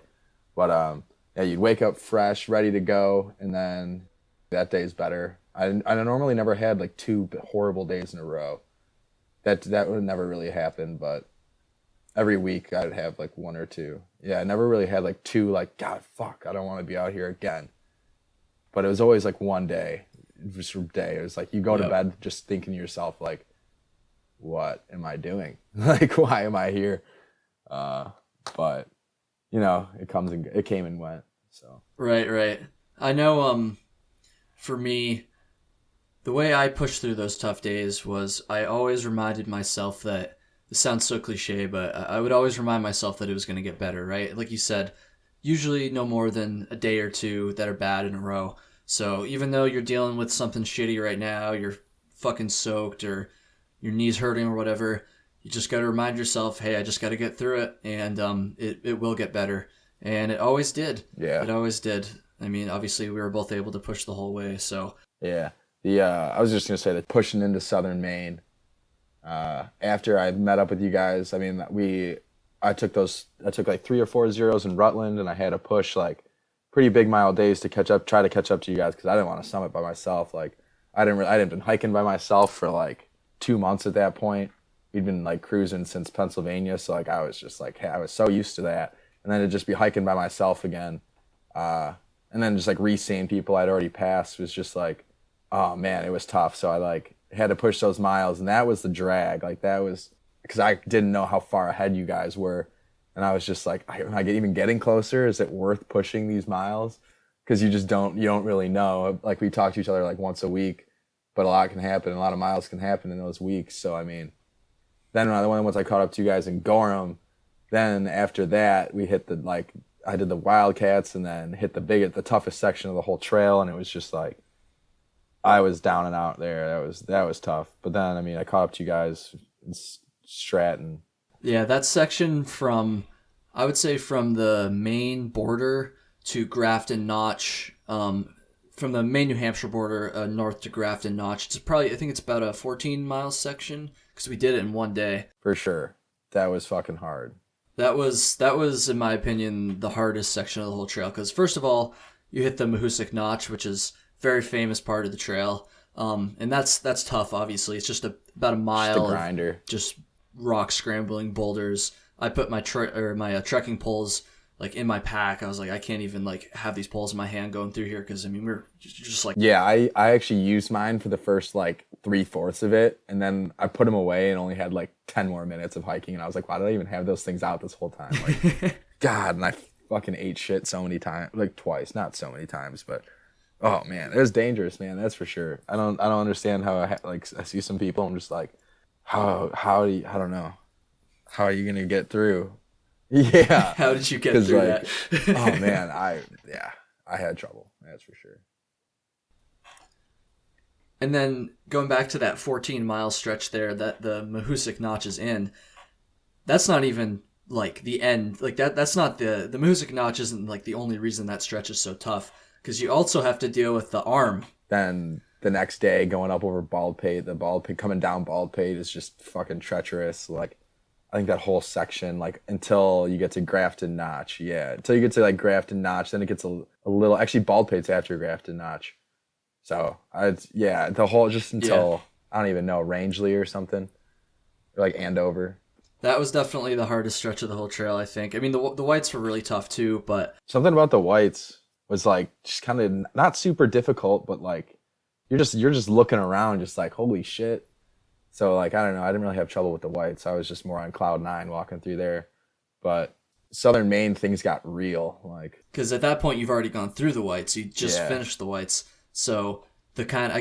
But yeah, you'd wake up fresh, ready to go. And then that day's better. I normally never had like 2 horrible days in a row. That would never really happen. But every week I'd have like 1 or 2. Yeah, I never really had like 2, like, God, fuck, I don't want to be out here again. But it was always like one day. It was like you go to bed just thinking to yourself like, what am I doing? Like, why am I here? But it came and went. So right. I know. For me, the way I pushed through those tough days was I always reminded myself that, this sounds so cliche, but I would always remind myself that it was going to get better. Right, like you said, usually no more than a day or 2 that are bad in a row. So even though you're dealing with something shitty right now, you're fucking soaked or your knee's hurting or whatever, you just got to remind yourself, hey, I just got to get through it, and it will get better. And it always did. Yeah. It always did. I mean, obviously we were both able to push the whole way, so. Yeah. I was just going to say that pushing into southern Maine, after I met up with you guys, I mean, I took like 3 or 4 zeros in Rutland, and I had to push like pretty big mile days to try to catch up to you guys, because I didn't want to summit by myself. Like I didn't been hiking by myself for like 2 months at that point. We'd been like cruising since Pennsylvania, so like I was just like, hey, I was so used to that, and then to just be hiking by myself again, and then just like re-seeing people I'd already passed was just like, oh man, it was tough. So I like had to push those miles, and that was the drag. Like that was because I didn't know how far ahead you guys were, and I was just like, am I even getting closer? Is it worth pushing these miles? Because you don't really know. Like we talk to each other like once a week, but a lot can happen. A lot of miles can happen in those weeks. So I mean. Then once I caught up to you guys in Gorham, then after that we hit I did the Wildcats and then hit the toughest section of the whole trail, and it was just like I was down and out there. That was tough. But then I mean I caught up to you guys in Stratton. Yeah, that section I would say from the Maine border to Grafton Notch, from the Maine New Hampshire border north to Grafton Notch, I think it's about a 14-mile section. Because we did it in one day. For sure. That was fucking hard. That was, in my opinion, the hardest section of the whole trail. Because first of all, you hit the Mahoosuc Notch, which is a very famous part of the trail. And that's tough, obviously. It's just about a mile. Just a grinder. Just rock scrambling boulders. I put my trekking poles like in my pack. I was like, I can't even like have these poles in my hand going through here, because I mean we're just like. Yeah, I actually used mine for the first like 3/4 of it, and then I put them away and only had like 10 more minutes of hiking, and I was like, why did I even have those things out this whole time? Like, God, and I fucking ate shit so many times, like twice, not so many times, but oh man, it was dangerous, man. That's for sure. I don't understand how I see some people, I'm just like, how do you, I don't know, how are you gonna get through? Yeah. How did you get through like, that? Oh man, I had trouble. That's for sure. And then going back to that 14-mile stretch there that the Mahoosuc Notch is in, that's not even like the end. Like that's not the Mahoosuc Notch isn't like the only reason that stretch is so tough, because you also have to deal with the arm. Then the next day going up over Baldpate, coming down Baldpate is just fucking treacherous. Like I think that whole section, like until you get to Grafton Notch. Yeah, until you get to like Grafton Notch, then it gets a little, actually Baldpate's after Grafton Notch. So the whole, just until I don't even know, Rangeley or something, or like Andover. That was definitely the hardest stretch of the whole trail, I think. I mean, the whites were really tough too, but something about the whites was like just kind of not super difficult, but like you're just looking around, just like holy shit. So like I don't know, I didn't really have trouble with the whites. I was just more on cloud 9 walking through there, but Southern Maine things got real, like because at that point you've already gone through the whites, you just finished the whites. So the cloud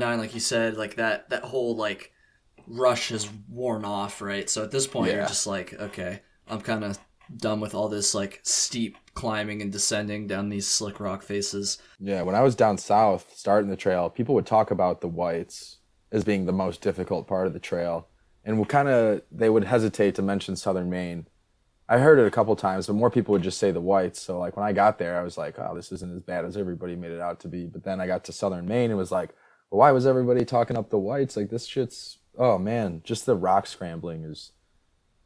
9, like you said, like that whole like rush has worn off, right? So at this point you're just like, okay, I'm kind of done with all this like steep climbing and descending down these slick rock faces. Yeah, when I was down south starting the trail, people would talk about the whites as being the most difficult part of the trail, and they would hesitate to mention Southern Maine. I heard it a couple times, but more people would just say the whites. So like when I got there, I was like, oh, this isn't as bad as everybody made it out to be. But then I got to Southern Maine and was like, well, why was everybody talking up the whites? Like this shit's, oh man, just the rock scrambling is,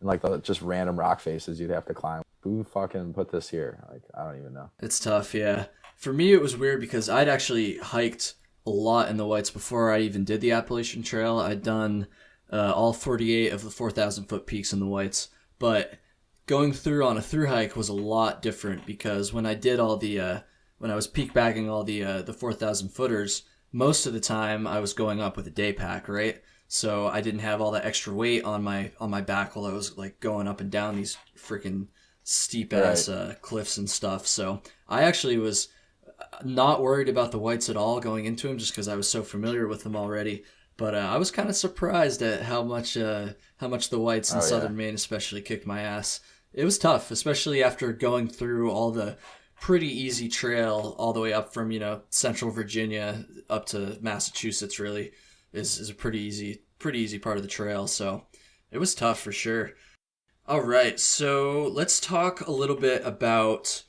and like the just random rock faces you'd have to climb. Who fucking put this here? Like, I don't even know. It's tough, yeah. For me, it was weird because I'd actually hiked a lot in the whites before I even did the Appalachian Trail. I'd done all 48 of the 4,000-foot peaks in the whites, but going through on a thru-hike was a lot different because when I did all the when I was peak bagging all the 4,000 footers, most of the time I was going up with a day pack, right? So I didn't have all that extra weight on my back while I was like going up and down these freaking steep ass cliffs and stuff. So I actually was not worried about the whites at all going into them, just because I was so familiar with them already. But I was kind of surprised at how much the whites in Southern Maine especially kicked my ass. It was tough, especially after going through all the pretty easy trail all the way up from, Central Virginia up to Massachusetts. Really is a pretty easy part of the trail. So it was tough for sure. All right, so let's talk a little bit about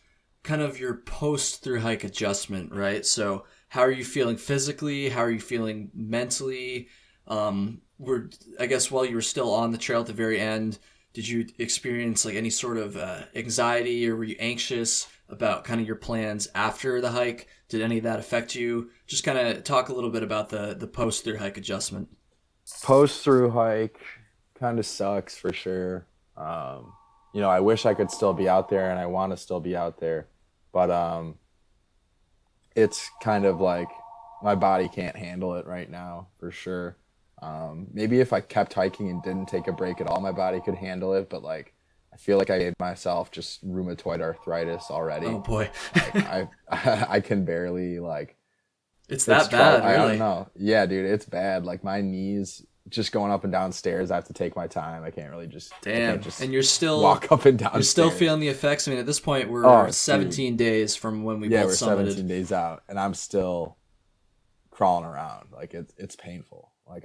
kind of your post thru hike adjustment, right? So how are you feeling physically? How are you feeling mentally? I guess while you were still on the trail at the very end, did you experience like any sort of anxiety, or were you anxious about kind of your plans after the hike? Did any of that affect you? Just kind of talk a little bit about the post through hike adjustment. Post through hike kind of sucks for sure. I wish I could still be out there, and I want to still be out there, but it's kind of like my body can't handle it right now for sure. Maybe if I kept hiking and didn't take a break at all, my body could handle it, but like I feel like I gave myself just rheumatoid arthritis already. Oh boy. I can barely like. It's that bad, really? I don't know. Yeah, dude, it's bad. Like my knees, just going up and down stairs, I have to take my time. I can't really just. Damn. And you're still walk up and down. You're still feeling the effects. I mean, at this point, we're 17 days from when we both summited. We're 17 days out, and I'm still crawling around. Like it's painful. Like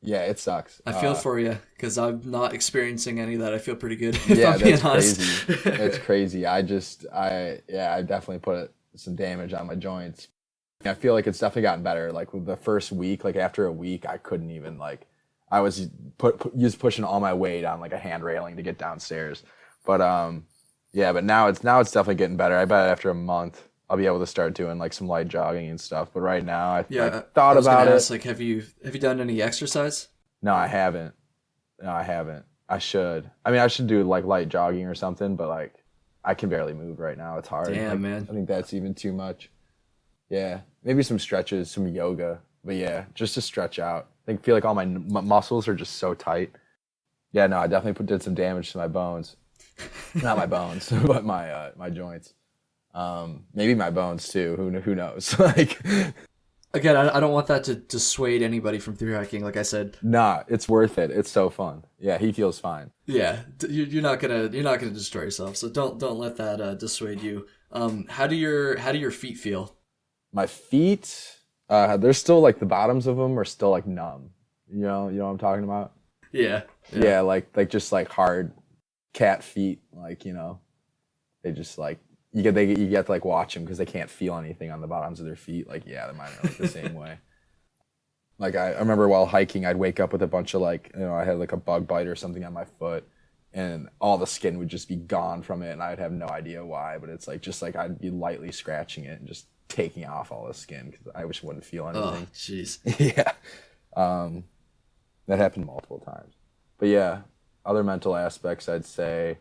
it sucks. I feel for you because I'm not experiencing any of that. I feel pretty good. That's crazy. It's crazy. I definitely put some damage on my joints. I feel like it's definitely gotten better. Like with the first week, like after a week, I couldn't even I was pushing all my weight on like a hand railing to get downstairs. But but now it's definitely getting better. I bet after a month I'll be able to start doing like some light jogging and stuff. But right now, I thought about it. Like, have you done any exercise? No, I haven't. I should. I mean, I should do like light jogging or something. But like, I can barely move right now. It's hard. Damn, man. I think that's even too much. Yeah, maybe some stretches, some yoga. But yeah, just to stretch out. I feel like all my muscles are just so tight. Yeah, no, I definitely did some damage to my bones. Not my bones, but my joints. Maybe my bones too. Who knows? Like, again, I don't want that to dissuade anybody from thru hiking. Like I said, nah, it's worth it. It's so fun. Yeah, he feels fine. Yeah, you're not gonna destroy yourself. So don't let that dissuade you. How do your feet feel? My feet, they're still like the bottoms of them are still like numb. You know what I'm talking about? Yeah. Yeah, like just like hard cat feet. Like they just like. You get to like watch them because they can't feel anything on the bottoms of their feet. Like, yeah, mine are like the same way. Like I remember while hiking, I'd wake up with a bunch of like, I had like a bug bite or something on my foot, and all the skin would just be gone from it, and I'd have no idea why. But it's like just like I'd be lightly scratching it and just taking off all the skin because I just wouldn't feel anything. Oh, jeez. Yeah, that happened multiple times. But yeah, other mental aspects I'd say.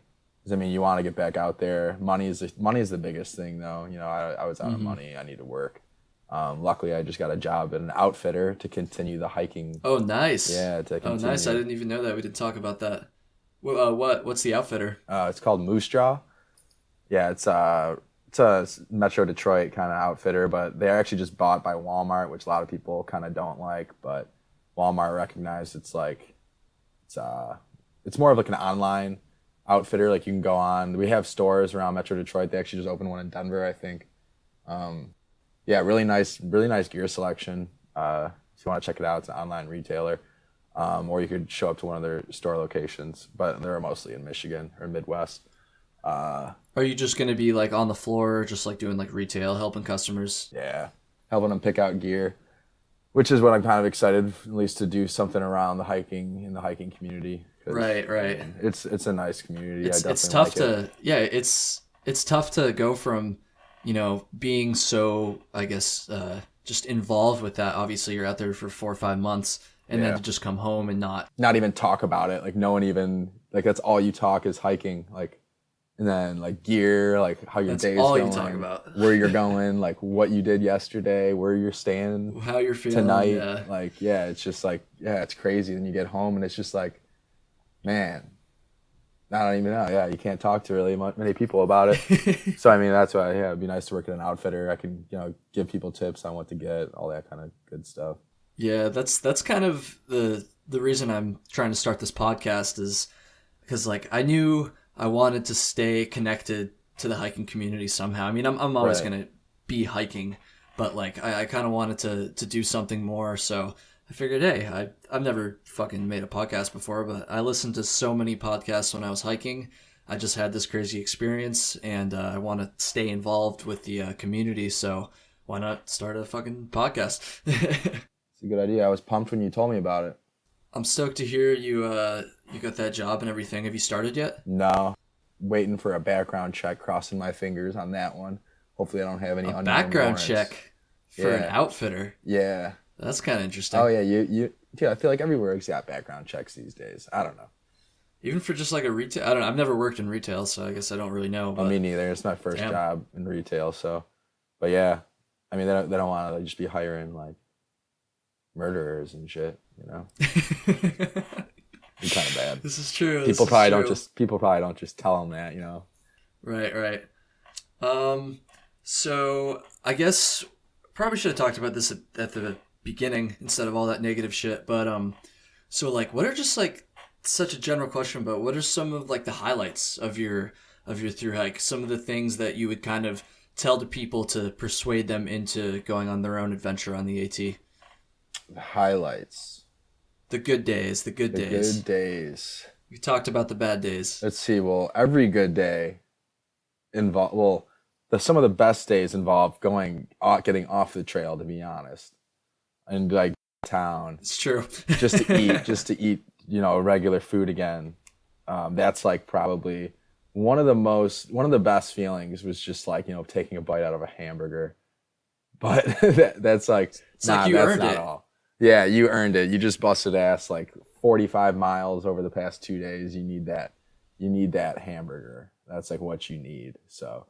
I mean, you want to get back out there. Money is the biggest thing, though. I was out of money. I need to work. Luckily, I just got a job at an outfitter to continue the hiking. Oh, nice. Yeah, to continue. Oh, nice. I didn't even know that. We didn't talk about that. What's the outfitter? It's called Moose Jaw. Yeah, it's a Metro Detroit kind of outfitter, but they're actually just bought by Walmart, which a lot of people kind of don't like. But Walmart recognized it's more of like an online outfitter. Like you can go on. We have stores around Metro Detroit. They actually just opened one in Denver, I think. Really nice gear selection. If you want to check it out, it's an online retailer. Or you could show up to one of their store locations, but they're mostly in Michigan or Midwest. Are you just going to be like on the floor, just like doing like retail, helping customers? Yeah, helping them pick out gear, which is what I'm kind of excited, at least to do something around the hiking community. Right. It's a nice community. It's tough it's tough to go from, being so, I guess, just involved with that. Obviously, you're out there for 4 or 5 months, and then to just come home and not even talk about it. Like no one even that's all you talk is hiking. Like, and then like gear, like how your day is going, all you talk about, where you're going, like what you did yesterday, where you're staying, how you're feeling tonight. Yeah. It's just like it's crazy. Then you get home and it's just like, man, I don't even know. Yeah, you can't talk to really many people about it. So I mean, that's why it'd be nice to work at an outfitter. I can give people tips on what to get, all that kind of good stuff. Yeah, that's kind of the reason I'm trying to start this podcast is because like I knew I wanted to stay connected to the hiking community somehow. I mean, I'm always gonna be hiking, but like I kind of wanted to do something more. So I figured, hey, I've never fucking made a podcast before, but I listened to so many podcasts when I was hiking. I just had this crazy experience, and I want to stay involved with the community, so why not start a fucking podcast? It's a good idea. I was pumped when you told me about it. I'm stoked to hear you got that job and everything. Have you started yet? No, waiting for a background check, crossing my fingers on that one. Hopefully I don't have any A unknown background warrants. check for an outfitter. Yeah. That's kind of interesting. Oh yeah, yeah, I feel like everywhere's got background checks these days. I don't know. Even for just like a retail, I don't know. I've never worked in retail, so I guess I don't really know. But Me neither. It's my first job in retail, so. But yeah, I mean, they don't want to just be hiring like murderers and shit, you know. Be kind of bad. This is true. People probably don't just tell them that, you know. Right. So I guess probably should have talked about this at the beginning instead of all that negative shit. But so like, what are just like such a general question, but what are some of like the highlights of your thru hike? Some of the things that you would kind of tell to people to persuade them into going on their own adventure on the AT. The highlights. The good days. The good days. We talked about the bad days. Let's see. Well, every good day some of the best days involve getting off the trail, to be honest, and like town. It's true. just to eat, you know, regular food again. That's like probably one of the best feelings was just like, you know, taking a bite out of a hamburger. But that's like, it's like you earned it. All. Yeah, you earned it. You just busted ass like 45 miles over the past 2 days. You need that hamburger. That's like what you need. So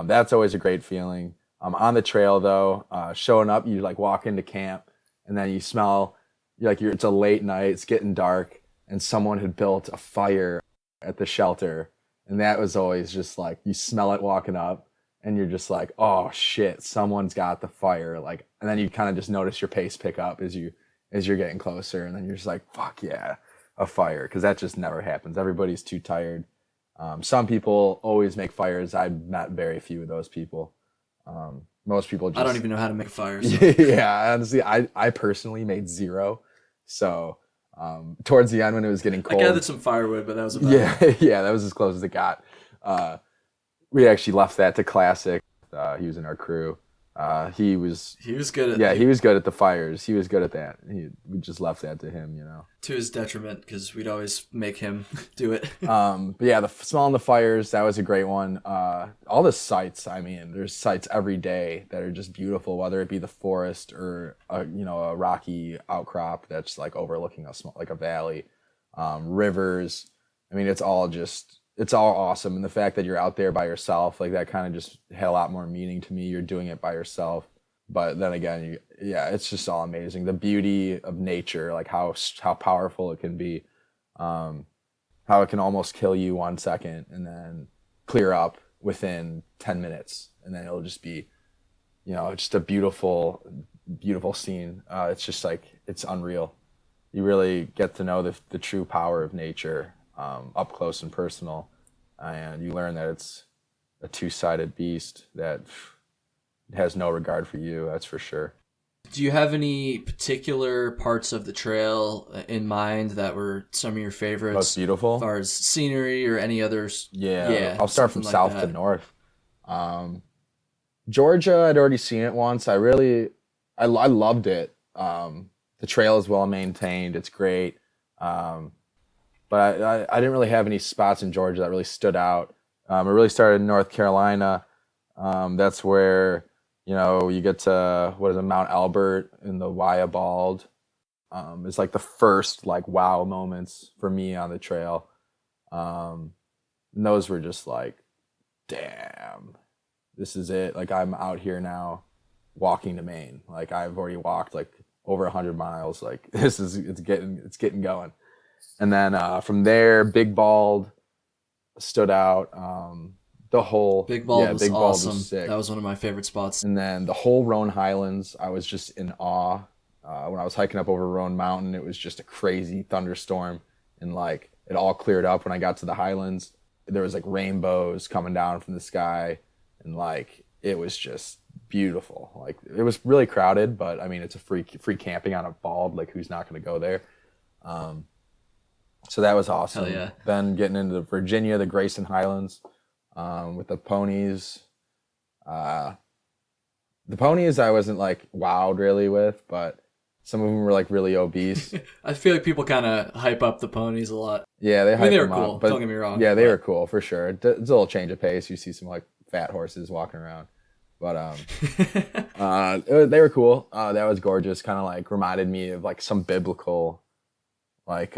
that's always a great feeling. On the trail though, showing up, you like walk into camp and then you smell it's a late night, it's getting dark, and someone had built a fire at the shelter. And that was always just like, you smell it walking up and you're just like, oh shit, someone's got the fire. Like, and then you kind of just notice your pace pick up as you're getting closer. And then you're just like, fuck yeah, a fire. Cause that just never happens. Everybody's too tired. Some people always make fires. I've met very few of those people. Most people just... I don't even know how to make a fire. So. Yeah, honestly, I personally made zero. So towards the end when it was getting cold... I gathered some firewood, but that was about it. Yeah, that was as close as it got. We actually left that to Classic. He was in our crew. He was good at... Yeah, he was good at the fires. He was good at that. We just left that to him, you know. To his detriment, because we'd always make him do it. But yeah, smelling the fires, that was a great one. All the sights, I mean, there's sights every day that are just beautiful, whether it be the forest or a rocky outcrop that's like overlooking a valley, rivers. I mean, it's all awesome. And the fact that you're out there by yourself, like that kind of just had a lot more meaning to me. You're doing it by yourself. But then again, it's just all amazing. The beauty of nature, like how powerful it can be, how it can almost kill you 1 second and then clear up within 10 minutes. And then it'll just be, just a beautiful, beautiful scene. It's just like, it's unreal. You really get to know the true power of nature up close and personal. And you learn that it's a two-sided beast that has no regard for you, that's for sure. Do you have any particular parts of the trail in mind that were some of your favorites? Most beautiful? As far as scenery or any others? Yeah, I'll start from south to north. Georgia, I'd already seen it once. I loved it. The trail is well maintained. It's great. But I didn't really have any spots in Georgia that really stood out. I really started in North Carolina. That's where, you get to, Mount Albert and the Wyabald. It's like the first like wow moments for me on the trail. And those were just like, damn, this is it. Like I'm out here now walking to Maine. Like I've already walked like over 100 miles. Like it's getting going. And then from there, Big Bald stood out. The whole Big Bald was awesome. Was sick. That was one of my favorite spots. And then the whole Roan Highlands, I was just in awe. When I was hiking up over Roan Mountain, it was just a crazy thunderstorm, and like it all cleared up when I got to the Highlands. There was like rainbows coming down from the sky, and like it was just beautiful. Like it was really crowded, but I mean it's a free camping on a bald. Like who's not going to go there? So that was awesome. Hell yeah. Then getting into Virginia, the Grayson Highlands. With the ponies. The ponies I wasn't like wowed really with, but Some of them were like really obese. I feel like people kind of hype up the ponies a lot. Yeah, they were them cool. Up, but don't get me wrong. Yeah, they were cool for sure. It's a little change of pace. You see some like fat horses walking around, but they were cool. That was gorgeous. Kind of like reminded me of like some biblical, like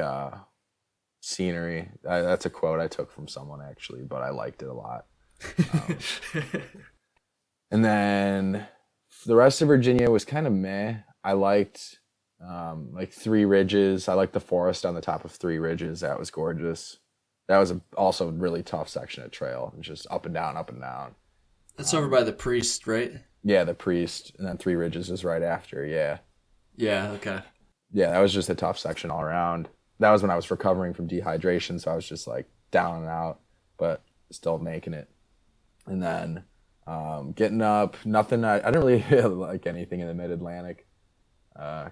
scenery. That's a quote I took from someone actually, but I liked it a lot. And then the rest of Virginia was kind of meh. I liked like Three Ridges. I liked the forest on the top of Three Ridges. That was gorgeous. That was also a really tough section of trail. It was just up and down, up and down. That's over by the Priest, right? Yeah, the Priest, and then Three Ridges is right after. Yeah. Yeah. Okay. Yeah, that was just a tough section all around. That was when I was recovering from dehydration, so I was just like down and out, but still making it. And then getting up, nothing. I didn't really like anything in the Mid-Atlantic. Sorry,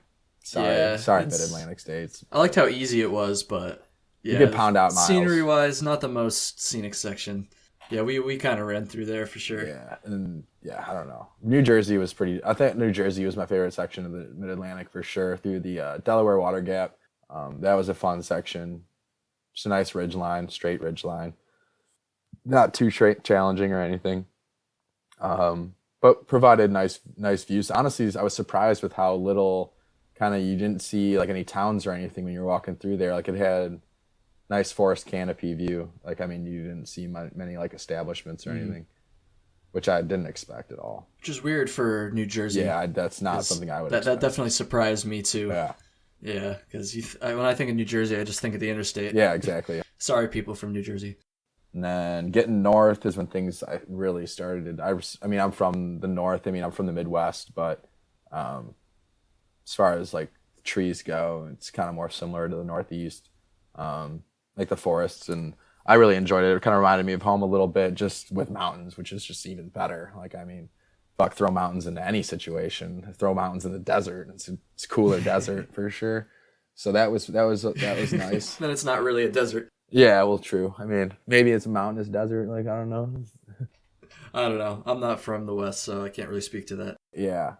Mid-Atlantic states. I liked how easy it was, but yeah, you could pound out miles. Scenery-wise, not the most scenic section. Yeah, we kind of ran through there for sure. Yeah, and I don't know. New Jersey was pretty. I think New Jersey was my favorite section of the Mid-Atlantic for sure. Through the Delaware Water Gap, that was a fun section. Just a nice ridge line, straight ridge line. Not too challenging or anything, but provided nice views. Honestly, I was surprised with how little kind of you didn't see like any towns or anything when you were walking through there. Like it had nice forest canopy view. Like, I mean, you didn't see many like establishments or anything, which I didn't expect at all. Which is weird for New Jersey. Yeah, that's not something I would expect. That definitely surprised me too. Yeah. Yeah, because when I think of New Jersey, I just think of the interstate. Yeah, exactly. Sorry, people from New Jersey. And then getting north is when things really started. I mean, I'm from the north. I mean, I'm from the Midwest, but as far as like trees go, it's kind of more similar to the Northeast, like the forests. And I really enjoyed it. It kind of reminded me of home a little bit, just with mountains, which is just even better. Like, I mean, fuck, throw mountains into any situation. Throw mountains in the desert. It's cooler desert for sure. So that was nice. Then it's not really a desert. Yeah, well, true. I mean, maybe it's a mountainous desert. Like, I don't know. I don't know. I'm not from the West, so I can't really speak to that. Yeah.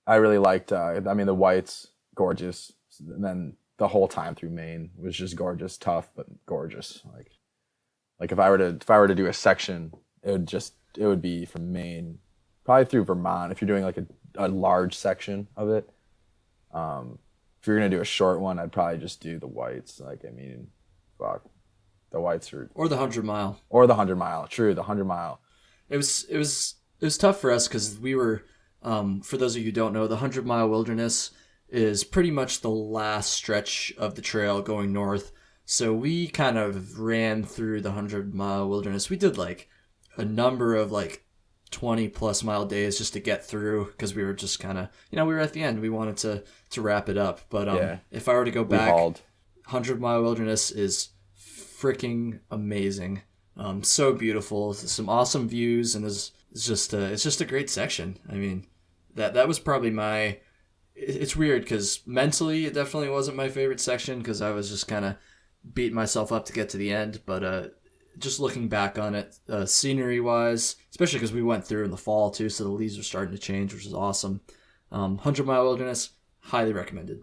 I really liked, I mean, the whites, gorgeous. And then the whole time through Maine was just gorgeous, tough, but gorgeous. Like if I were to do a section, it would be from Maine, probably through Vermont. If you're doing like a large section of it, if you're going to do a short one, I'd probably just do the whites. Like, I mean, fuck, the whites are... Or the 100 mile. Or the 100 mile. True, the 100 mile. It was tough for us because we were, for those of you who don't know, the 100 mile wilderness is pretty much the last stretch of the trail going north. So we kind of ran through the 100 mile wilderness. We did like a number of like 20 plus mile days just to get through because we were just kind of, we were at the end. We wanted to wrap it up. But if I were to go back, 100 mile wilderness is freaking amazing. So beautiful, some awesome views, and it's just a great section. I mean, that was probably it's weird because mentally it definitely wasn't my favorite section because I was just kind of beating myself up to get to the end. But just looking back on it, scenery wise, especially because we went through in the fall too, so the leaves are starting to change, which is awesome. 100 mile wilderness, highly recommended.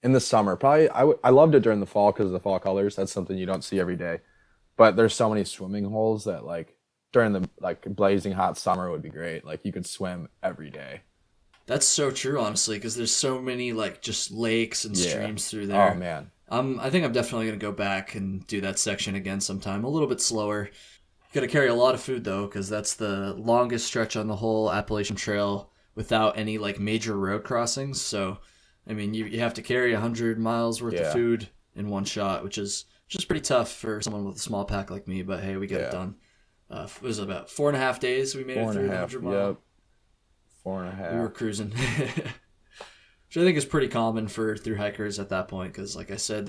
In the summer, probably I loved it during the fall because of the fall colors. That's something you don't see every day. But there's so many swimming holes that like during the like blazing hot summer would be great. Like you could swim every day. That's so true, honestly, because there's so many like just lakes and streams through there. Oh man. I think I'm definitely gonna go back and do that section again sometime. A little bit slower. You gotta carry a lot of food though, because that's the longest stretch on the whole Appalachian Trail without any like major road crossings. So, I mean, you have to carry 100 miles worth of food in one shot, which is pretty tough for someone with a small pack like me. But hey, we got it done. It was about 4.5 days we made it through the 100 mile. Yep. 4.5. We were cruising. Which I think is pretty common for thru-hikers at that point, because like I said,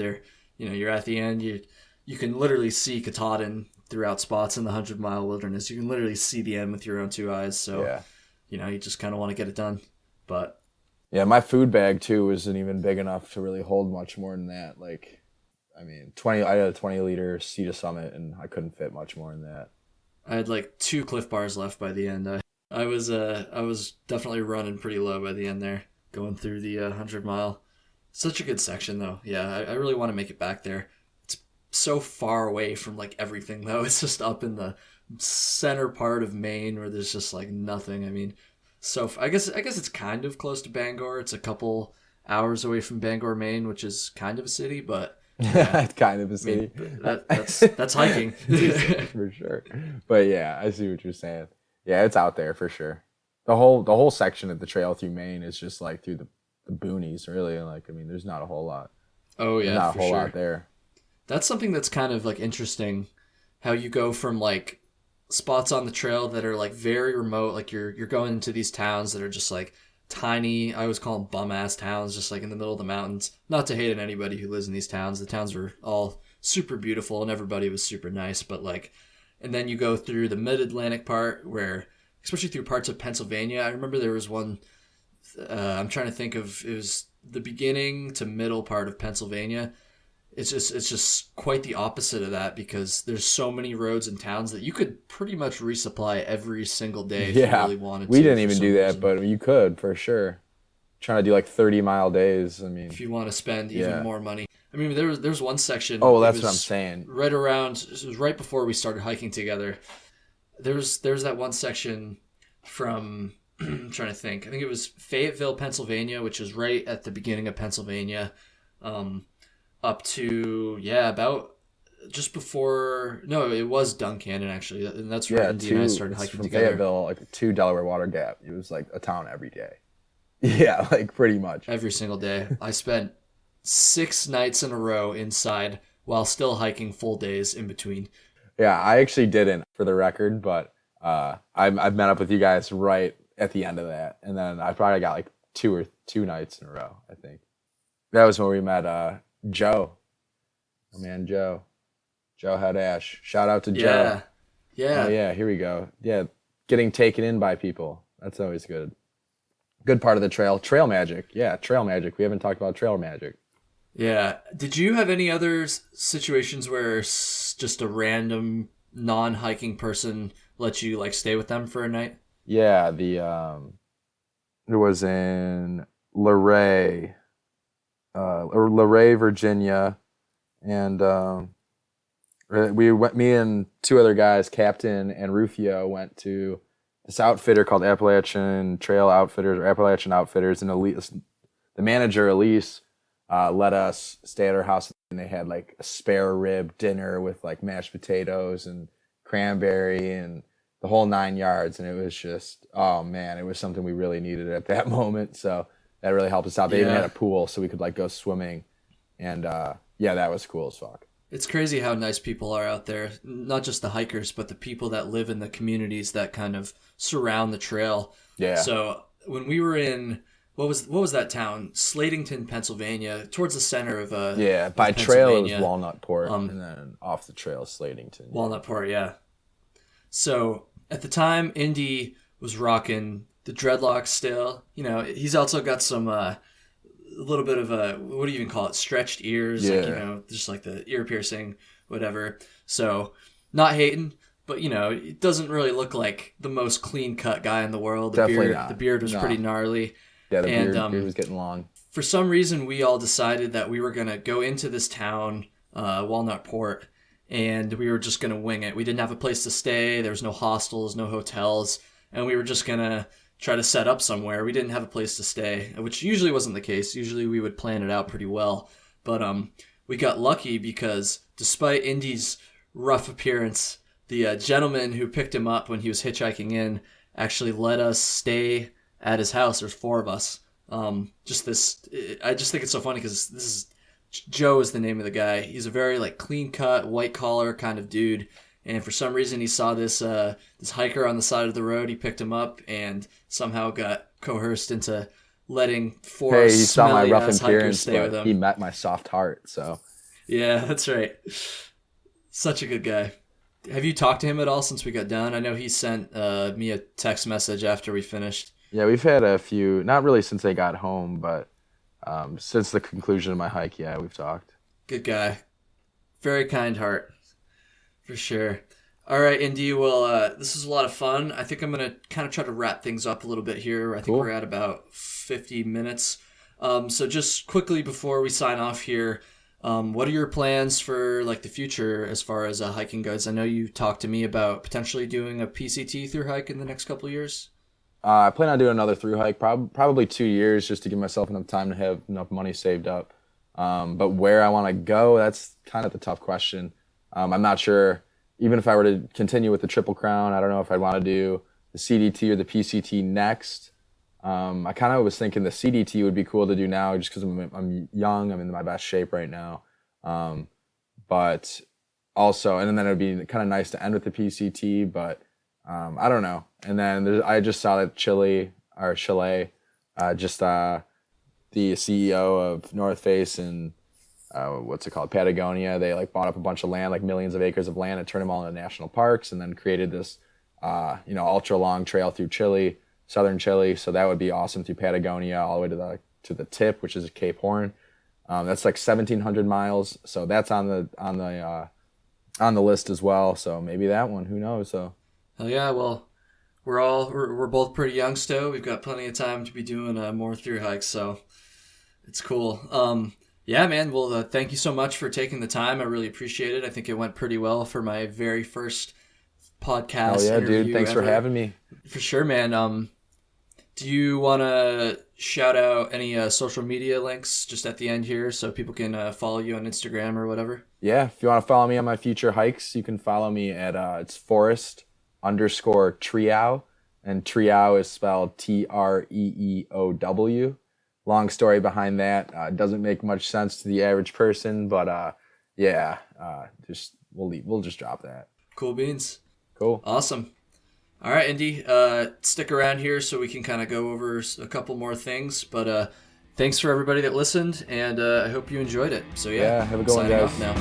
you're at the end. You can literally see Katahdin throughout spots in the 100 mile wilderness. You can literally see the end with your own two eyes. So, you just kind of want to get it done. But yeah, my food bag too isn't even big enough to really hold much more than that. Like, I mean, I had a 20-liter Sea to Summit, and I couldn't fit much more than that. I had like 2 Cliff Bars left by the end. I was definitely running pretty low by the end there. going through the 100-mile. Such a good section, though. Yeah, I really want to make it back there. It's so far away from like everything, though. It's just up in the center part of Maine where there's just like nothing. I mean, so I guess it's kind of close to Bangor. It's a couple hours away from Bangor, Maine, which is kind of a city, but yeah, It's kind of a city. I mean, that's hiking for sure. But yeah, I see what you're saying. Yeah, it's out there for sure. The whole section of the trail through Maine is just like through the boonies, really. Like, I mean, there's not a whole lot. Oh yeah, there's not a for whole sure. lot there. That's something that's kind of like interesting, how you go from like spots on the trail that are like very remote, like you're going into these towns that are just like tiny. I always call them bum ass towns, just like in the middle of the mountains. Not to hate on anybody who lives in these towns. The towns were all super beautiful and everybody was super nice, but like, and then you go through the mid-Atlantic part where, especially through parts of Pennsylvania. I remember there was one. I'm trying to think of, it was the beginning to middle part of Pennsylvania. It's just quite the opposite of that because there's so many roads and towns that you could pretty much resupply every single day if you really wanted to. We didn't even do that, but you could for sure. Trying to do like 30-mile days. I mean, if you want to spend even more money. I mean, there's one section. Oh, that's what I'm saying. Right around, it was right before we started hiking together. There's that one section from, I'm trying to think. I think it was Fayetteville, Pennsylvania, which is right at the beginning of Pennsylvania. Up to, about just before, no, it was Duncannon actually, and that's where Andy and I started hiking from together. Fayetteville, like to Delaware Water Gap. It was like a town every day. Yeah, like pretty much. Every single day. I spent 6 nights in a row inside while still hiking full days in between. Yeah, I actually didn't, for the record, but I've met up with you guys right at the end of that, and then I probably got like two nights in a row, I think. That was when we met Joe. My man Joe had Ash. Shout out to Joe. Yeah. Oh yeah, here we go. Yeah, getting taken in by people. That's always good. Good part of the trail. Trail magic. Yeah, trail magic. We haven't talked about trail magic. Yeah. Did you have any other situations where just a random non-hiking person let you like stay with them for a night? Yeah, it was in Luray, Virginia, and me and 2 other guys, Captain and Rufio, went to this outfitter called Appalachian Trail Outfitters or Appalachian Outfitters, and the manager Elise let us stay at her house, and they had like a spare rib dinner with like mashed potatoes and cranberry and the whole 9 yards, and it was just, oh man, it was something we really needed at that moment. So that really helped us out. They even had a pool so we could like go swimming, and that was cool as fuck. It's crazy how nice people are out there. Not just the hikers, but the people that live in the communities that kind of surround the trail. Yeah. So when we were in, what was that town? Slatington, Pennsylvania, towards the center of by trail it was Walnutport, and then off the trail Slatington. Walnutport, yeah. So at the time, Indy was rocking the dreadlocks still. You know, he's also got some a little bit of what do you even call it? Stretched ears, like, you know, just like the ear piercing, whatever. So not hating, but you know, it doesn't really look like the most clean cut guy in the world. The beard was pretty gnarly. Yeah, the beard was getting long. For some reason, we all decided that we were gonna go into this town, Walnutport, and we were just gonna wing it. We didn't have a place to stay. There was no hostels, no hotels, and we were just gonna try to set up somewhere. We didn't have a place to stay, which usually wasn't the case. Usually we would plan it out pretty well. But we got lucky because despite Indy's rough appearance, the gentleman who picked him up when he was hitchhiking in actually let us stay at his house. There's 4 of us. I just think it's so funny because this is Joe is the name of the guy. He's a very like clean cut, white collar kind of dude. And for some reason, he saw this hiker on the side of the road. He picked him up and somehow got coerced into letting 4 smelly-ass hikers stay with him. He met my soft heart, so. Yeah, that's right. Such a good guy. Have you talked to him at all since we got done? I know he sent me a text message after we finished. Yeah, we've had a few, not really since they got home, but since the conclusion of my hike, yeah, we've talked. Good guy. Very kind heart. For sure. All right, Indy. Well, this is a lot of fun. I think I'm going to kind of try to wrap things up a little bit here. I think we're at about 50 minutes. So just quickly before we sign off here, what are your plans for like the future as far as hiking goes? I know you talked to me about potentially doing a PCT through hike in the next couple of years. I plan on doing another through hike, probably 2 years, just to give myself enough time to have enough money saved up. But where I want to go, that's kind of the tough question. I'm not sure. Even if I were to continue with the Triple Crown, I don't know if I'd want to do the CDT or the PCT next. I kind of was thinking the CDT would be cool to do now just because I'm young, I'm in my best shape right now. But also, and then it would be kind of nice to end with the PCT, but I don't know. And then I just saw that Chile, the CEO of North Face and Patagonia, they like bought up a bunch of land, like millions of acres of land, and turned them all into national parks, and then created this ultra long trail through Chile, southern Chile. So that would be awesome through Patagonia all the way to the tip, which is Cape Horn. That's like 1,700 miles, so that's on the list as well. So maybe that one, who knows? So hell yeah. Well, we're both pretty young still. We've got plenty of time to be doing more through hikes, so it's cool. Yeah, man. Well, thank you so much for taking the time. I really appreciate it. I think it went pretty well for my very first podcast. Oh yeah, interview dude. Thanks ever. for having me. For sure, man. Do you want to shout out any social media links just at the end here so people can follow you on Instagram or whatever? Yeah, if you want to follow me on my future hikes, you can follow me at it's forest_Treeow, and Treeow is spelled TREEOW. Long story behind that. Doesn't make much sense to the average person, but we'll just drop that. Cool beans. Cool. Awesome. All right, Indy, stick around here so we can kind of go over a couple more things. But thanks for everybody that listened, and I hope you enjoyed it. So yeah, have a good one, signing guys. off now.